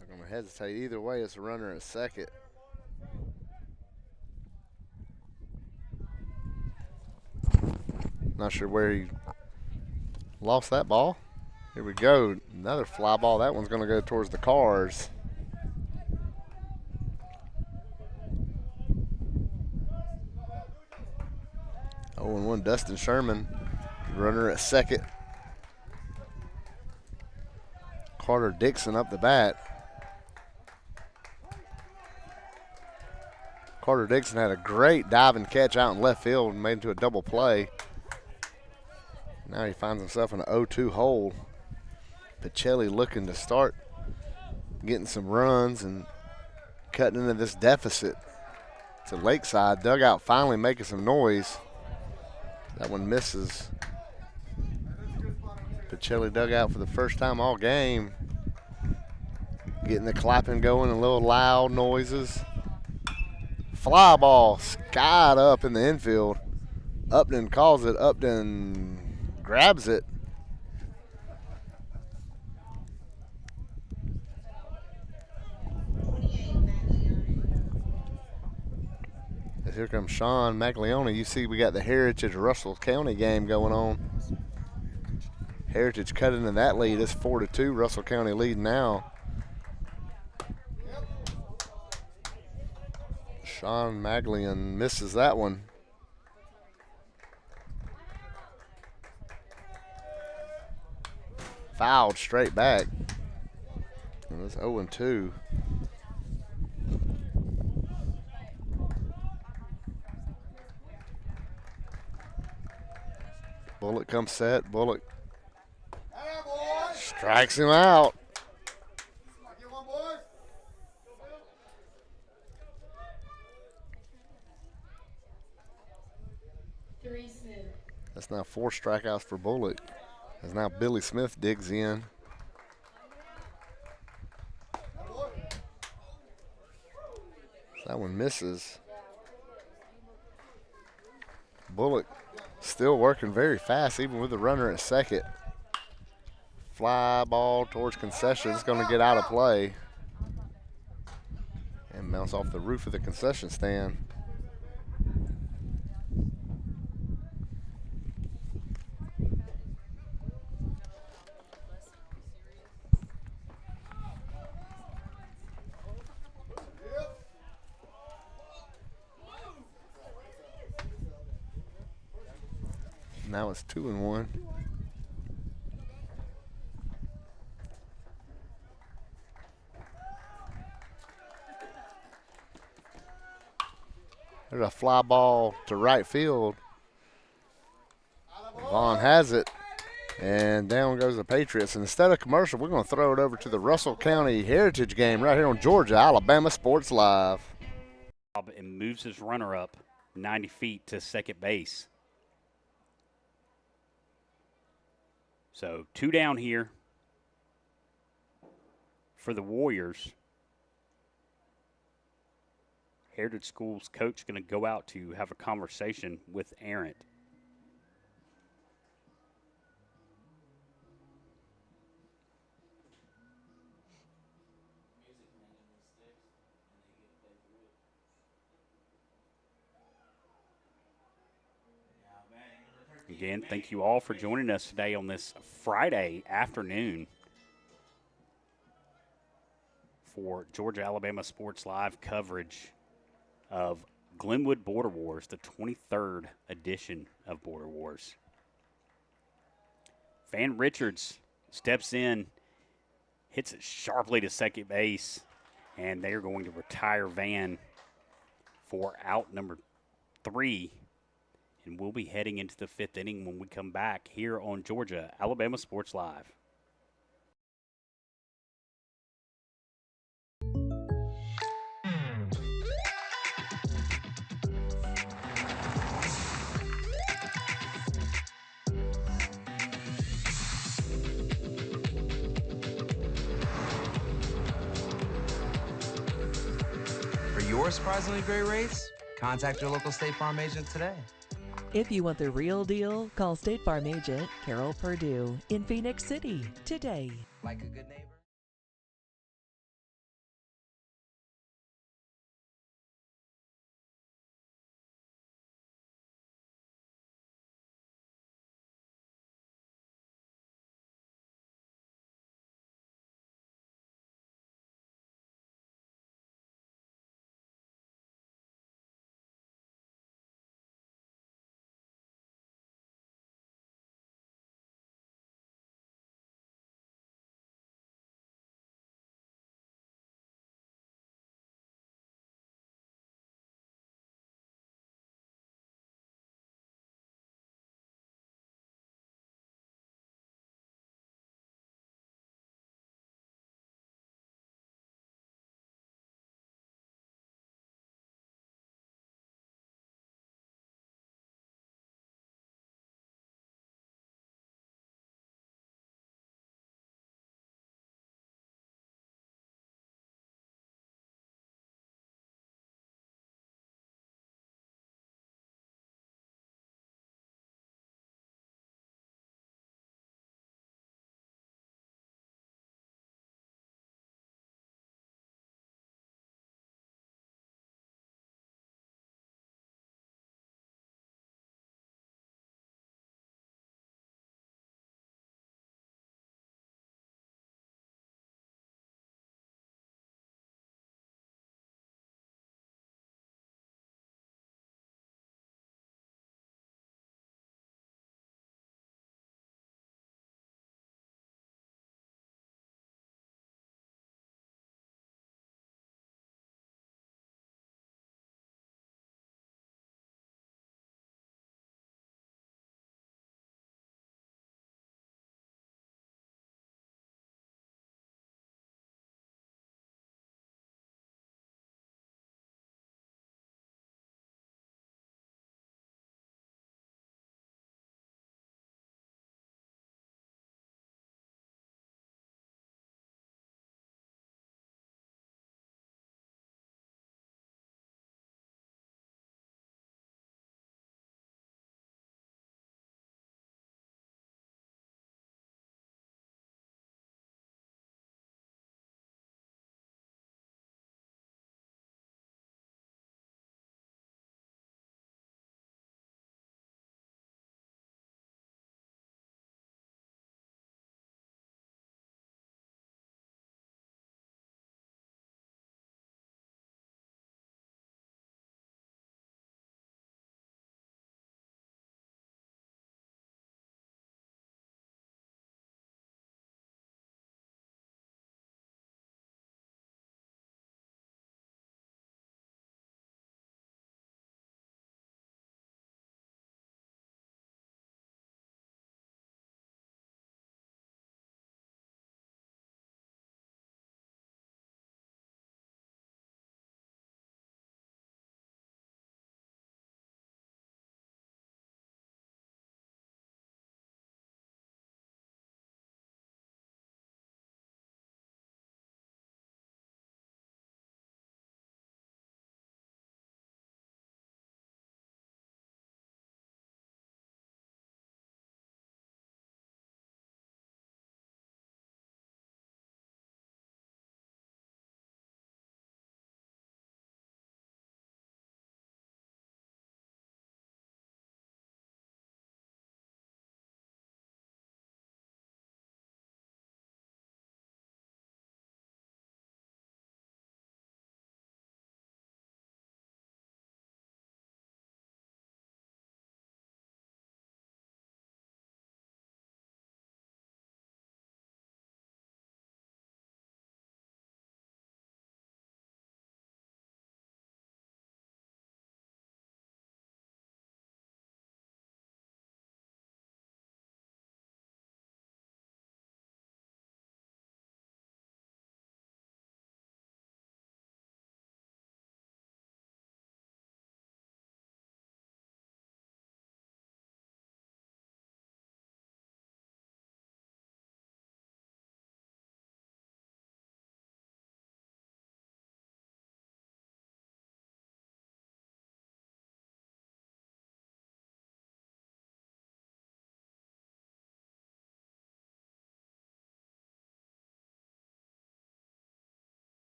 I'm going to hesitate. Either way, it's a runner at second. Not sure where he lost that ball. Here we go. Another fly ball. That one's going to go towards the cars. 0-1 Dustin Sherman, runner at second. Carter Dixon up the bat. Carter Dixon had a great diving catch out in left field and made into a double play. Now he finds himself in an 0-2 hole. Pacelli looking to start getting some runs and cutting into this deficit. To Lakeside, dugout finally making some noise. That one misses. Pacelli dugout for the first time all game. Getting the clapping going and little loud noises. Fly ball skied up in the infield. Upton calls it. Upton grabs it. As here comes Sean Maglione. You see we got the Heritage Russell County game going on. Heritage cut into that lead. It's 4-2. Russell County lead now. Sean Maglione misses that one. Fouled straight back. And it's 0-2. Bullock comes set. Bullock strikes him out. That's now 4 strikeouts for Bullock. As now Billy Smith digs in. That one misses. Bullock still working very fast, even with the runner at second. Fly ball towards concession. It's going to get out of play and bounce off the roof of the concession stand. Now it's 2-1. There's a fly ball to right field. Vaughn has it. And down goes the Patriots. And instead of commercial, we're going to throw it over to the Russell County Heritage game right here on Georgia Alabama Sports Live. And moves his runner up 90 feet to second base. So 2 down here for the Warriors. Heritage School's coach going to go out to have a conversation with Arent. Again, thank you all for joining us today on this Friday afternoon for Georgia Alabama Sports Live coverage of Glenwood Border Wars, the 23rd edition of Border Wars. Van Richards steps in, hits it sharply to second base, and they're going to retire Van for out number 3. And we'll be heading into the 5th inning when we come back here on Georgia Alabama Sports Live. For your surprisingly great rates, contact your local State Farm agent today. If you want the real deal, call State Farm agent Carol Purdue in Phoenix City today. Like a good neighbor.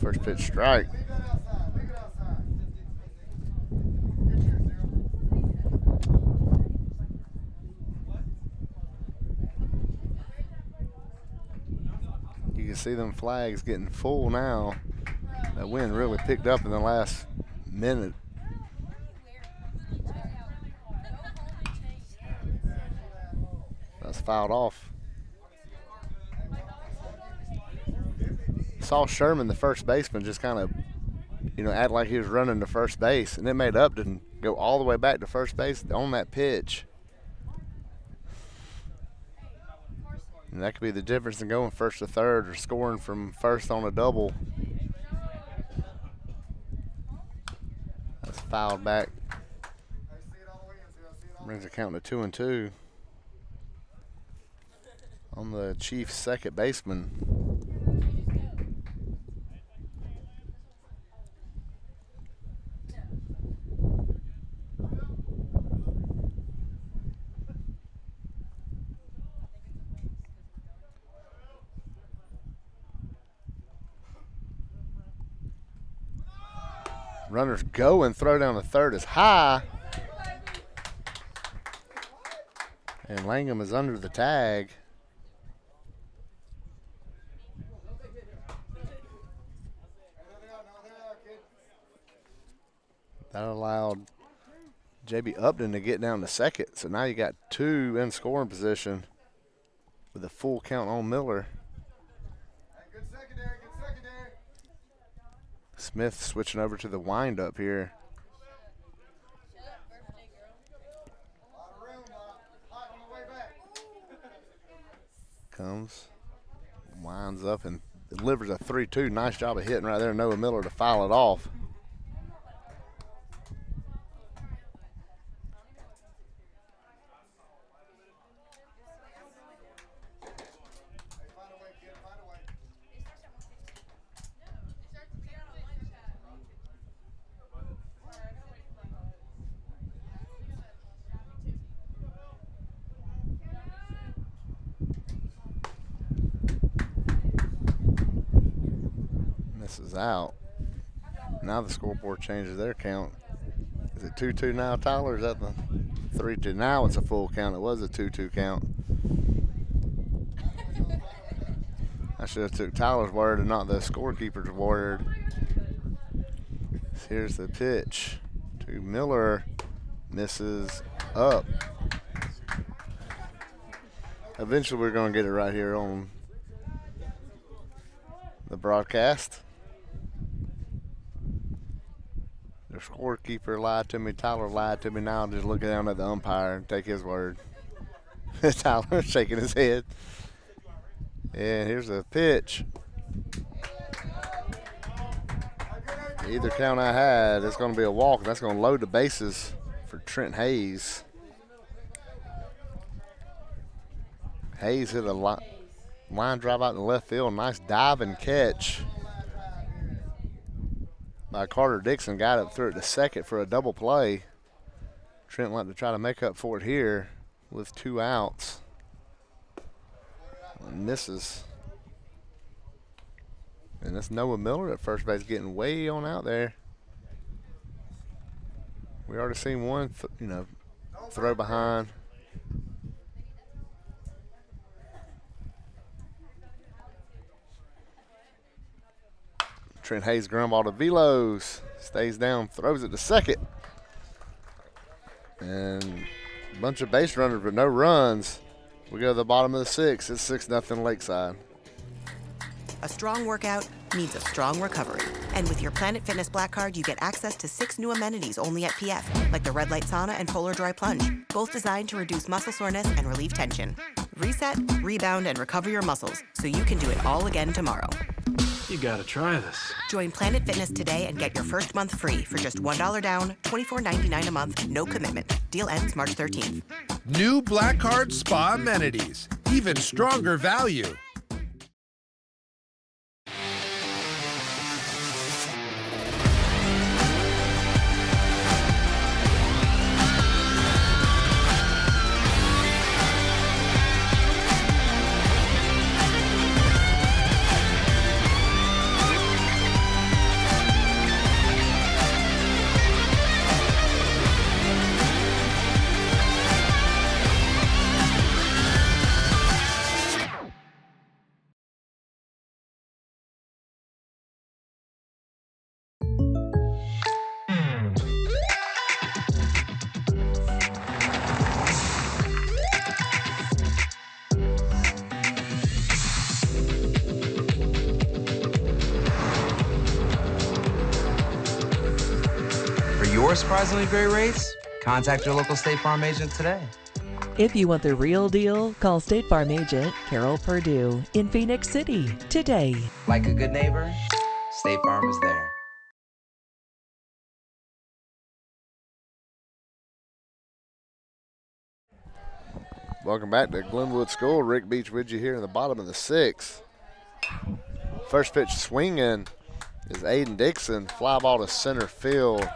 First pitch strike. You can see them flags getting full now. That wind really picked up in the last minute. That's fouled off. Saw Sherman, the first baseman, just kind of, act like he was running to first base, and it made Upton go all the way back to first base on that pitch. And that could be the difference in going first to third or scoring from first on a double. That's fouled back. Brings the count to 2-2 on the Chiefs' second baseman. Runners go and throw down the third is high. And Langham is under the tag. That allowed J.B. Upton to get down to second. So now you got two in scoring position with a full count on Miller. Smith switching over to the windup here. Comes, winds up, and delivers a 3-2. Nice job of hitting right there. Noah Miller to foul it off. Is out. Now the scoreboard changes their count. Is it 2-2 now, Tyler? Is that the 3-2? Now it's a full count. It was a 2-2 count. I should have took Tyler's word and not the scorekeeper's word. Here's the pitch to Miller. Misses up. Eventually we're going to get it right here on the broadcast. The scorekeeper lied to me. Tyler lied to me. Now I'm just looking down at the umpire and take his word. Tyler's shaking his head. And here's the pitch. Either count I had, it's going to be a walk. That's going to load the bases for Trent Hayes. Hayes hit a line drive out in the left field. Nice dive and catch by Carter Dixon. Got up through it to second for a double play. Trent wanted to try to make up for it here with 2 outs. And misses. And that's Noah Miller at first base getting way on out there. We already seen one, throw behind. Trent Hayes ground ball to Velos. Stays down, throws it to second. And a bunch of base runners but no runs. We go to the bottom of the 6th. It's 6-0 Lakeside. A strong workout means a strong recovery. And with your Planet Fitness Black Card, you get access to 6 new amenities only at PF, like the Red Light Sauna and Polar Dry Plunge, both designed to reduce muscle soreness and relieve tension. Reset, rebound, and recover your muscles so you can do it all again tomorrow. You gotta try this. Join Planet Fitness today and get your first month free for just $1 down, $24.99 a month, no commitment. Deal ends March 13th. New Black Card Spa amenities. Even stronger value. surprisingly great rates? Contact your local State Farm agent today. If you want the real deal, call State Farm agent Carol Purdue in Phoenix City today. Like a good neighbor, State Farm is there. Welcome back to Glenwood School. Rick Beach with you here in the bottom of the sixth. First pitch swinging is Aiden Dixon. Fly ball to center field.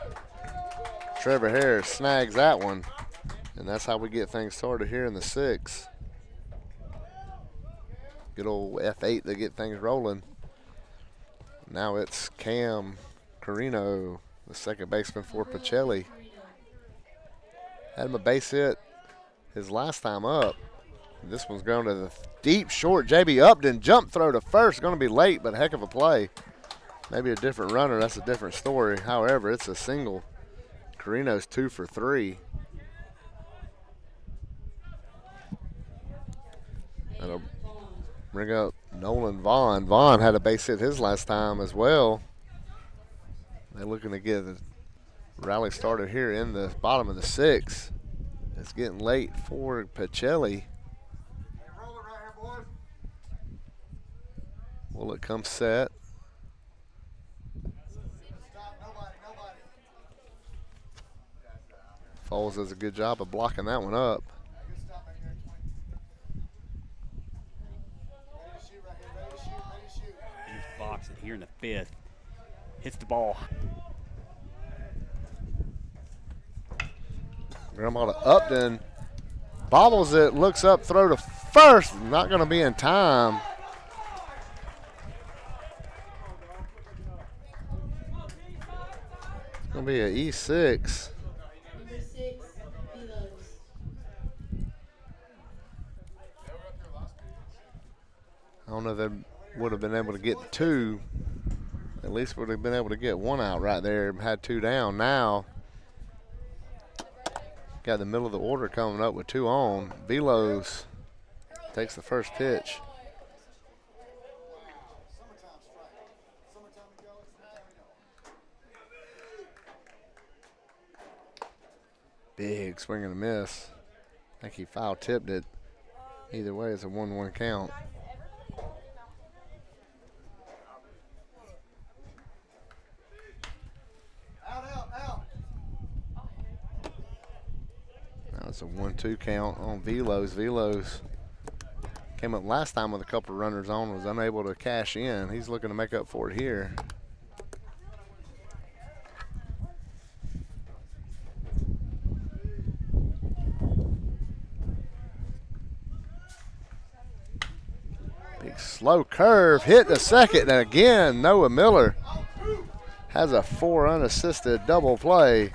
Trevor Harris snags that one. And that's how we get things started here in the sixth. Good old F8 to get things rolling. Now it's Cam Carino, the second baseman for Pacelli. Had him a base hit his last time up. This one's going to the deep short. JB Upton jump throw to first. Going to be late, but heck of a play. Maybe a different runner. That's a different story. However, it's a single. Carino's 2 for 3. That'll bring up Nolan Vaughn. Vaughn had a base hit his last time as well. They're looking to get the rally started here in the bottom of the sixth. It's getting late for Pacelli. Will it come set? Foles does a good job of blocking that one up. Here's boxing here in the fifth. Hits the ball. Grandma to Upton. Bobbles it, looks up, throw to first. Not going to be in time. It's going to be an E6. Number 6, Velos. I don't know if they would have been able to get 2. At least would have been able to get 1 out right there. Had 2 down. Now got the middle of the order coming up with 2 on. Velos takes the first pitch. Big swing and a miss. I think he foul tipped it. Either way, it's a 1-1 count. Now it's a 1-2 count on Velos. Velos came up last time with a couple of runners on, was unable to cash in. He's looking to make up for it here. Big slow curve, hit the second, and again, Noah Miller has a 4 unassisted double play.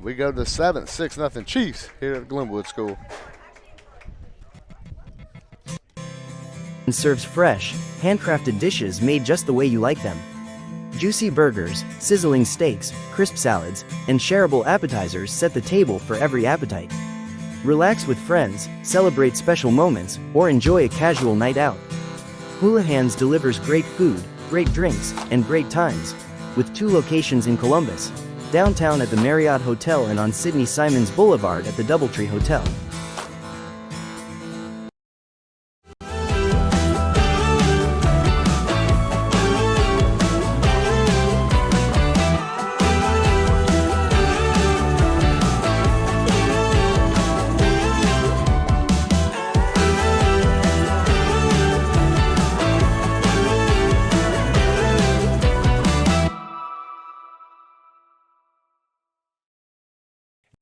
We go to the 7th, 6-0 Chiefs here at Glenwood School. And serves fresh, handcrafted dishes made just the way you like them. Juicy burgers, sizzling steaks, crisp salads, and shareable appetizers set the table for every appetite. Relax with friends, celebrate special moments, or enjoy a casual night out. Hula Hands delivers great food, great drinks, and great times, with 2 locations in Columbus, downtown at the Marriott Hotel and on Sidney Simons Boulevard at the Doubletree Hotel.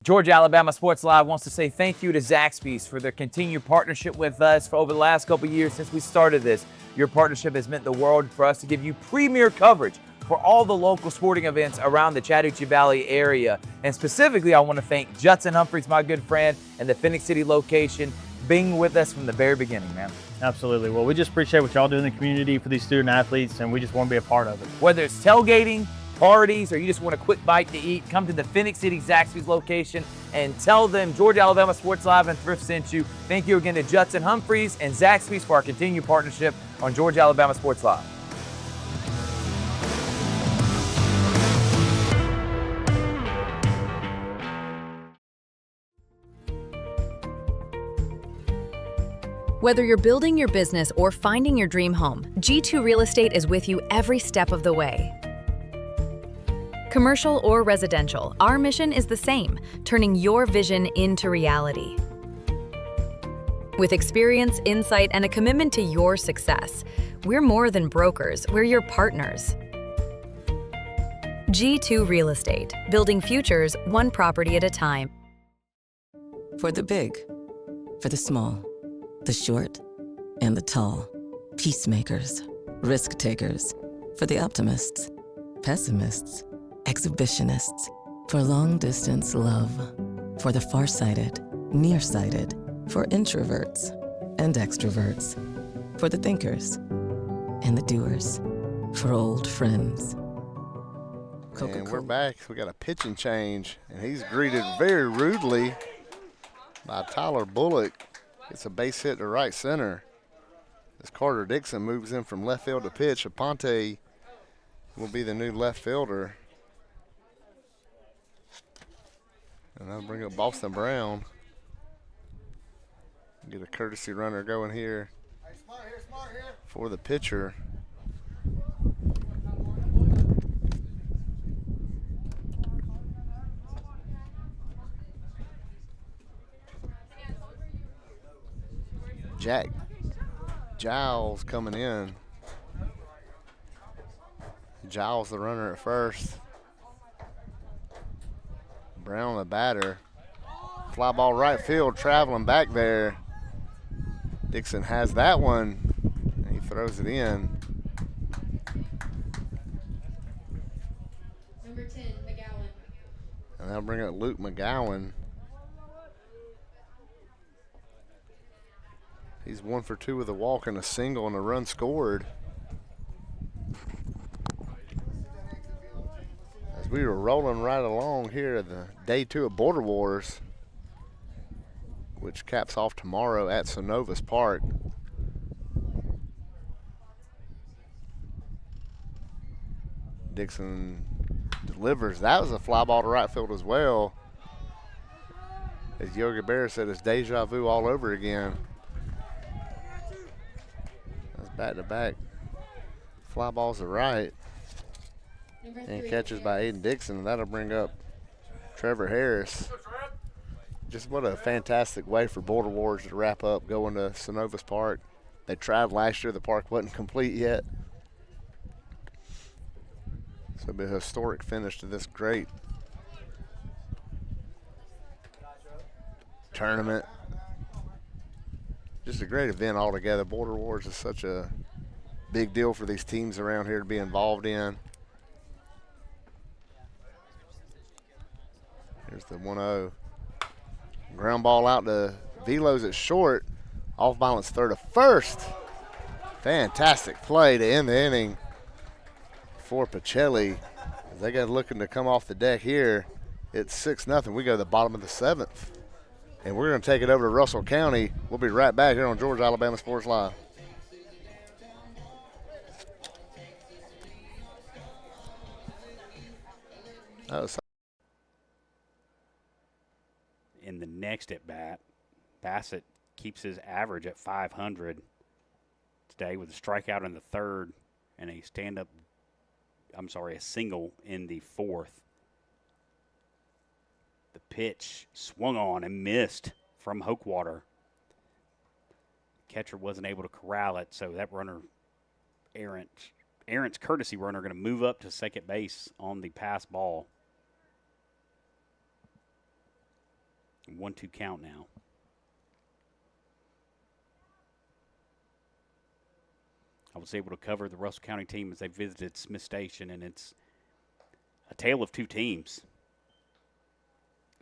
Georgia Alabama Sports Live wants to say thank you to Zaxby's for their continued partnership with us for over the last couple of years since we started this. Your partnership has meant the world for us to give you premier coverage for all the local sporting events around the Chattahoochee Valley area. And specifically, I want to thank Judson Humphreys, my good friend, and the Phoenix City location being with us from the very beginning, man. Absolutely. Well, we just appreciate what y'all do in the community for these student athletes, and we just want to be a part of it. Whether it's tailgating, parties, or you just want a quick bite to eat, come to the Phoenix City Zaxby's location and tell them Georgia Alabama Sports Live and Thrift sent you. Thank you again to Judson Humphreys and Zaxby's for our continued partnership on Georgia Alabama Sports Live. Whether you're building your business or finding your dream home, G2 Real Estate is with you every step of the way. Commercial or residential, our mission is the same, turning your vision into reality. With experience, insight, and a commitment to your success, we're more than brokers, we're your partners. G2 Real Estate, building futures one property at a time. For the big, for the small, the short, and the tall. Peacemakers, risk takers. For the optimists, pessimists, exhibitionists. For long distance love. For the farsighted, nearsighted. For introverts and extroverts. For the thinkers and the doers. For old friends. And we're back. We got a pitching change, and he's greeted very rudely by Tyler Bullock. It's a base hit to right center. As Carter Dixon moves in from left field to pitch, Aponte will be the new left fielder. And I'll bring up Boston Brown. Get a courtesy runner going here for the pitcher. Jack Giles coming in. Giles the runner at first. Brown the batter. Fly ball right field, traveling back there. Dixon has that one, and he throws it in. Number 10, McGowan. And they'll bring up Luke McGowan. He's 1 for 2 with a walk and a single and a run scored. As we were rolling right along here at the day 2 of Border Wars, which caps off tomorrow at Synovus Park. Dixon delivers. That was a fly ball to right field as well. As Yogi Bear said, it's deja vu all over again. That's back-to-back fly balls to right. And catches by Aiden Dixon, and that'll bring up Trevor Harris. Just what a fantastic way for Border Wars to wrap up going to Synovus Park. They tried last year. The park wasn't complete yet. So it'll be a historic finish to this great tournament. Just a great event altogether. Border Wars is such a big deal for these teams around here to be involved in. Here's the 1-0. Ground ball out to Velos at short. Off balance third to first. Fantastic play to end the inning for Pacelli. They got looking to come off the deck here. It's 6-0. We go to the bottom of the 7th. And we're going to take it over to Russell County. We'll be right back here on Georgia Alabama Sports Live. In the next at bat, Bassett keeps his average at 500 today with a strikeout in the third and a a single in the fourth. The pitch swung on and missed from Hokewater. Catcher wasn't able to corral it, so that runner, Aaron's courtesy runner, going to move up to second base on the pass ball. 1-2 count now. I was able to cover the Russell County team as they visited Smith Station, and it's a tale of two teams.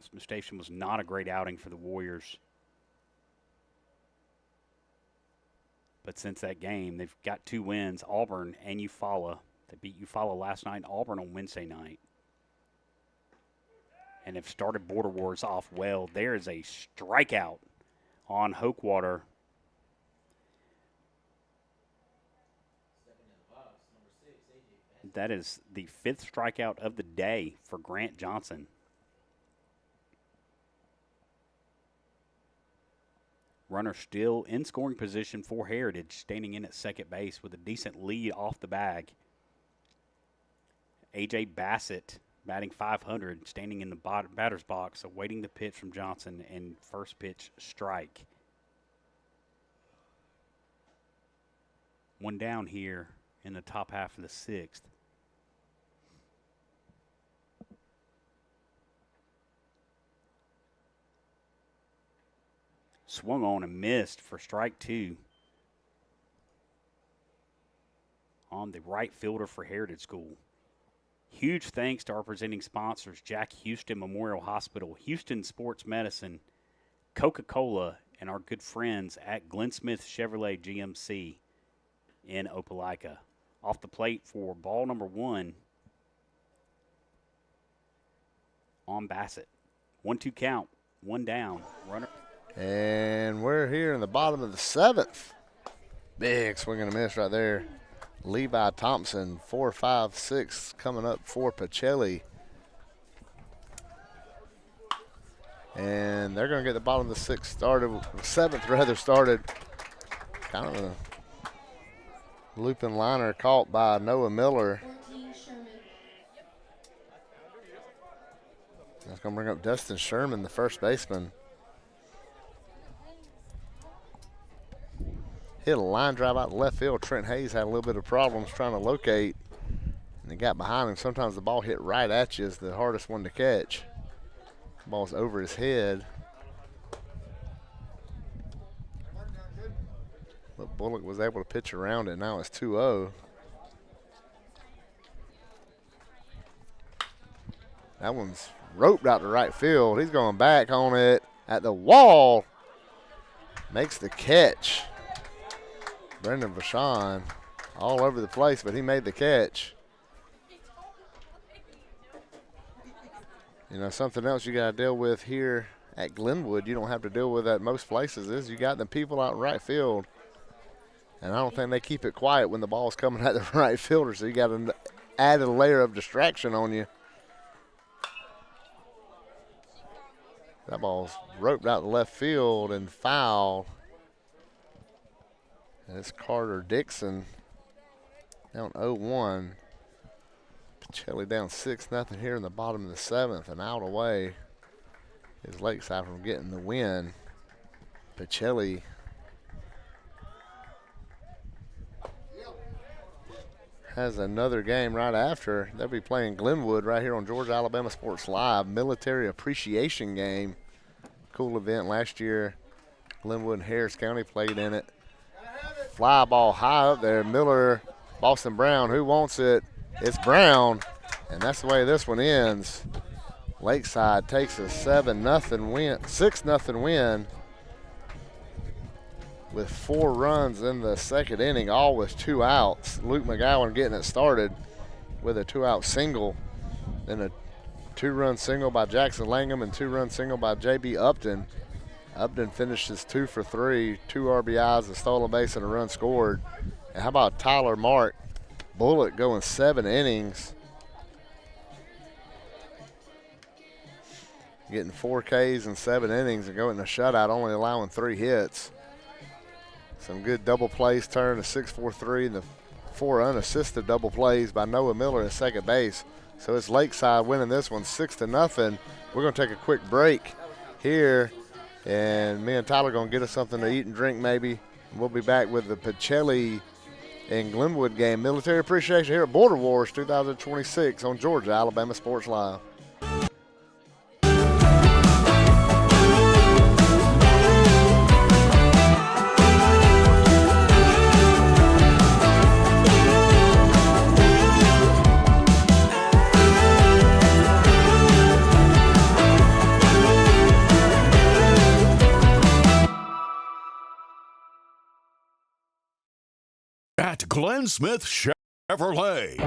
Smith Station was not a great outing for the Warriors. But since that game, they've got 2 wins, Auburn and Eufaula. They beat Eufaula last night, Auburn on Wednesday night. And have started Border Wars off well. There is a strikeout on Hokewater. That is the 5th strikeout of the day for Grant Johnson. Runner still in scoring position for Heritage, standing in at second base with a decent lead off the bag. A.J. Bassett batting .500, standing in the batter's box, awaiting the pitch from Johnson, and first pitch strike. One down here in the top half of the sixth. Swung on and missed for strike two on the right fielder for Heritage School. Huge thanks to our presenting sponsors, Jack Houston Memorial Hospital, Houston Sports Medicine, Coca-Cola, and our good friends at Glenn Smith Chevrolet GMC in Opelika. Off the plate for ball number one on Bassett. 1-2 count, one down, runner. And we're here in the bottom of the seventh. Big swing and a miss right there. Levi Thompson, 4-5-6 coming up for Pacelli. And they're going to get the bottom of the seventh started. Kind of a looping liner caught by Noah Miller. That's going to bring up Dustin Sherman, the first baseman. Hit a line drive out to left field. Trent Hayes had a little bit of problems trying to locate, and he got behind him. Sometimes the ball hit right at you is the hardest one to catch. The ball's over his head. But Bullock was able to pitch around it. Now it's 2-0. That one's roped out to right field. He's going back on it at the wall. Makes the catch. Brendan Vachon all over the place, but he made the catch. You know, something else you got to deal with here at Glenwood you don't have to deal with at most places is you got the people out in right field. And I don't think they keep it quiet when the ball's coming at the right fielder, so you got to add a layer of distraction on you. That ball's roped out to left field and foul. And it's Carter Dixon down 0-1. Pacelli down 6-0 here in the bottom of the seventh, and out away is Lakeside from getting the win. Pacelli has another game right after. They'll be playing Glenwood right here on Georgia Alabama Sports Live. Military Appreciation Game. Cool event last year. Glenwood and Harris County played in it. Fly ball high up there. Miller, Boston Brown, who wants it? It's Brown, and that's the way this one ends. Lakeside takes a 6-0 win with 4 runs in the second inning, all with 2 outs. Luke McGowan getting it started with a 2-out single, then a 2-run single by Jackson Langham and 2-run single by J.B. Upton. Upton finishes 2 for 3, 2 RBIs, a stolen base, and a run scored. And how about Tyler Mark Bullock going 7 innings, getting 4 Ks in 7 innings and going in a shutout, only allowing 3 hits. Some good double plays turned to 6-4-3, and the 4 unassisted double plays by Noah Miller at second base. So it's Lakeside winning this one 6-0. We're going to take a quick break here. And me and Tyler are going to get us something to eat and drink maybe. We'll be back with the Pacelli and Glenwood game. Military Appreciation here at Border Wars 2026 on Georgia Alabama Sports Live. At Glenn Smith Chevrolet.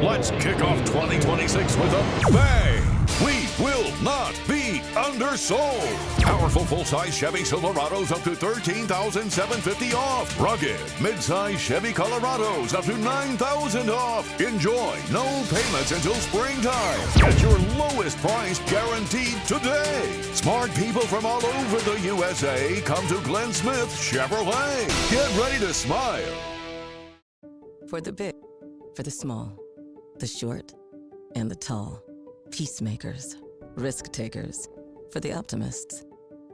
Let's kick off 2026 with a bang. We will not be undersold. Powerful full-size Chevy Silverados up to $13,750 off. Rugged mid-size Chevy Colorados up to $9,000 off. Enjoy no payments until springtime. Get your lowest price guaranteed today. Smart people from all over the USA come to Glenn Smith Chevrolet. Get ready to smile. For the big, for the small, the short, and the tall. Peacemakers, risk takers. For the optimists,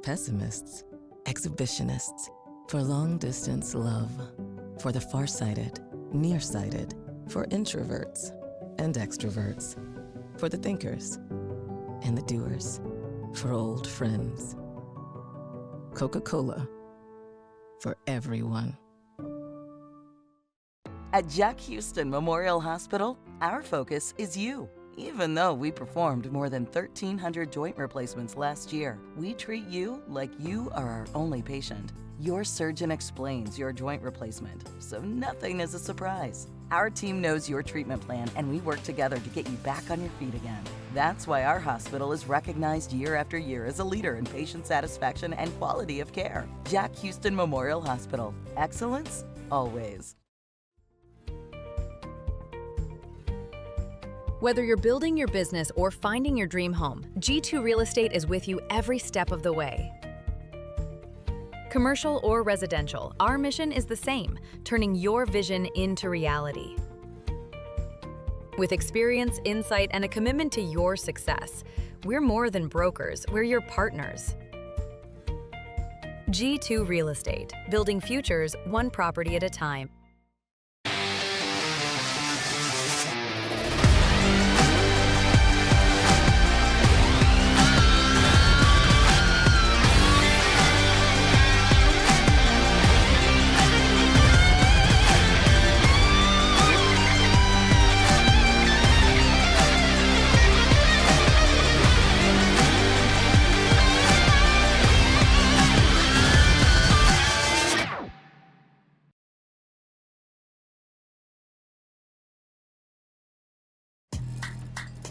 pessimists, exhibitionists. For long distance love. For the farsighted, nearsighted. For introverts and extroverts. For the thinkers and the doers. For old friends. Coca-Cola. For everyone. At Jack Houston Memorial Hospital, our focus is you. Even though we performed more than 1,300 joint replacements last year, we treat you like you are our only patient. Your surgeon explains your joint replacement, so nothing is a surprise. Our team knows your treatment plan, and we work together to get you back on your feet again. That's why our hospital is recognized year after year as a leader in patient satisfaction and quality of care. Jack Houston Memorial Hospital. Excellence, always. Whether you're building your business or finding your dream home, G2 Real Estate is with you every step of the way. Commercial or residential, our mission is the same, turning your vision into reality. With experience, insight, and a commitment to your success, we're more than brokers, we're your partners. G2 Real Estate, building futures one property at a time.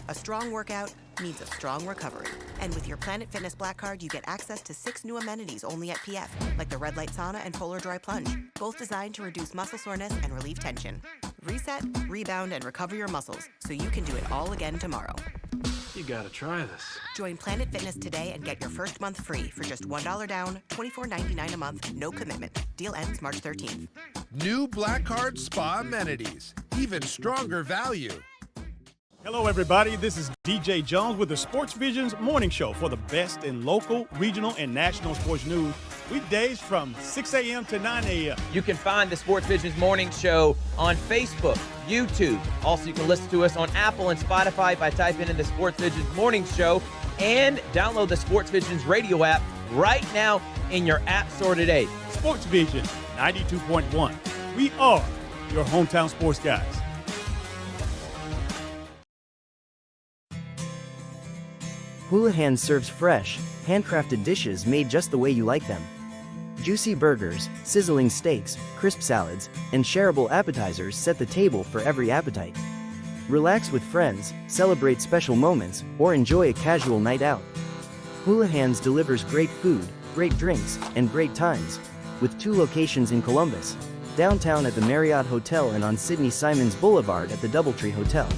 A strong workout means a strong recovery. And with your Planet Fitness Black Card, you get access to 6 new amenities only at PF, like the Red Light Sauna and Polar Dry Plunge, both designed to reduce muscle soreness and relieve tension. Reset, rebound, and recover your muscles so you can do it all again tomorrow. You gotta try this. Join Planet Fitness today and get your first month free for just $1 down, $24.99 a month, no commitment. Deal ends March 13th. New Black Card Spa amenities. Even stronger value. Hello, everybody. This is DJ Jones with the Sports Visions Morning Show for the best in local, regional, and national sports news. Weekdays from 6 a.m. to 9 a.m. You can find the Sports Visions Morning Show on Facebook, YouTube. Also, you can listen to us on Apple and Spotify by typing in the Sports Visions Morning Show, and download the Sports Visions radio app right now in your app store today. Sports Vision 92.1. We are your hometown sports guys. Houlihan serves fresh, handcrafted dishes made just the way you like them. Juicy burgers, sizzling steaks, crisp salads, and shareable appetizers set the table for every appetite. Relax with friends, celebrate special moments, or enjoy a casual night out. Houlihan's delivers great food, great drinks, and great times, with 2 locations in Columbus, downtown at the Marriott Hotel and on Sidney Simons Boulevard at the Doubletree Hotel.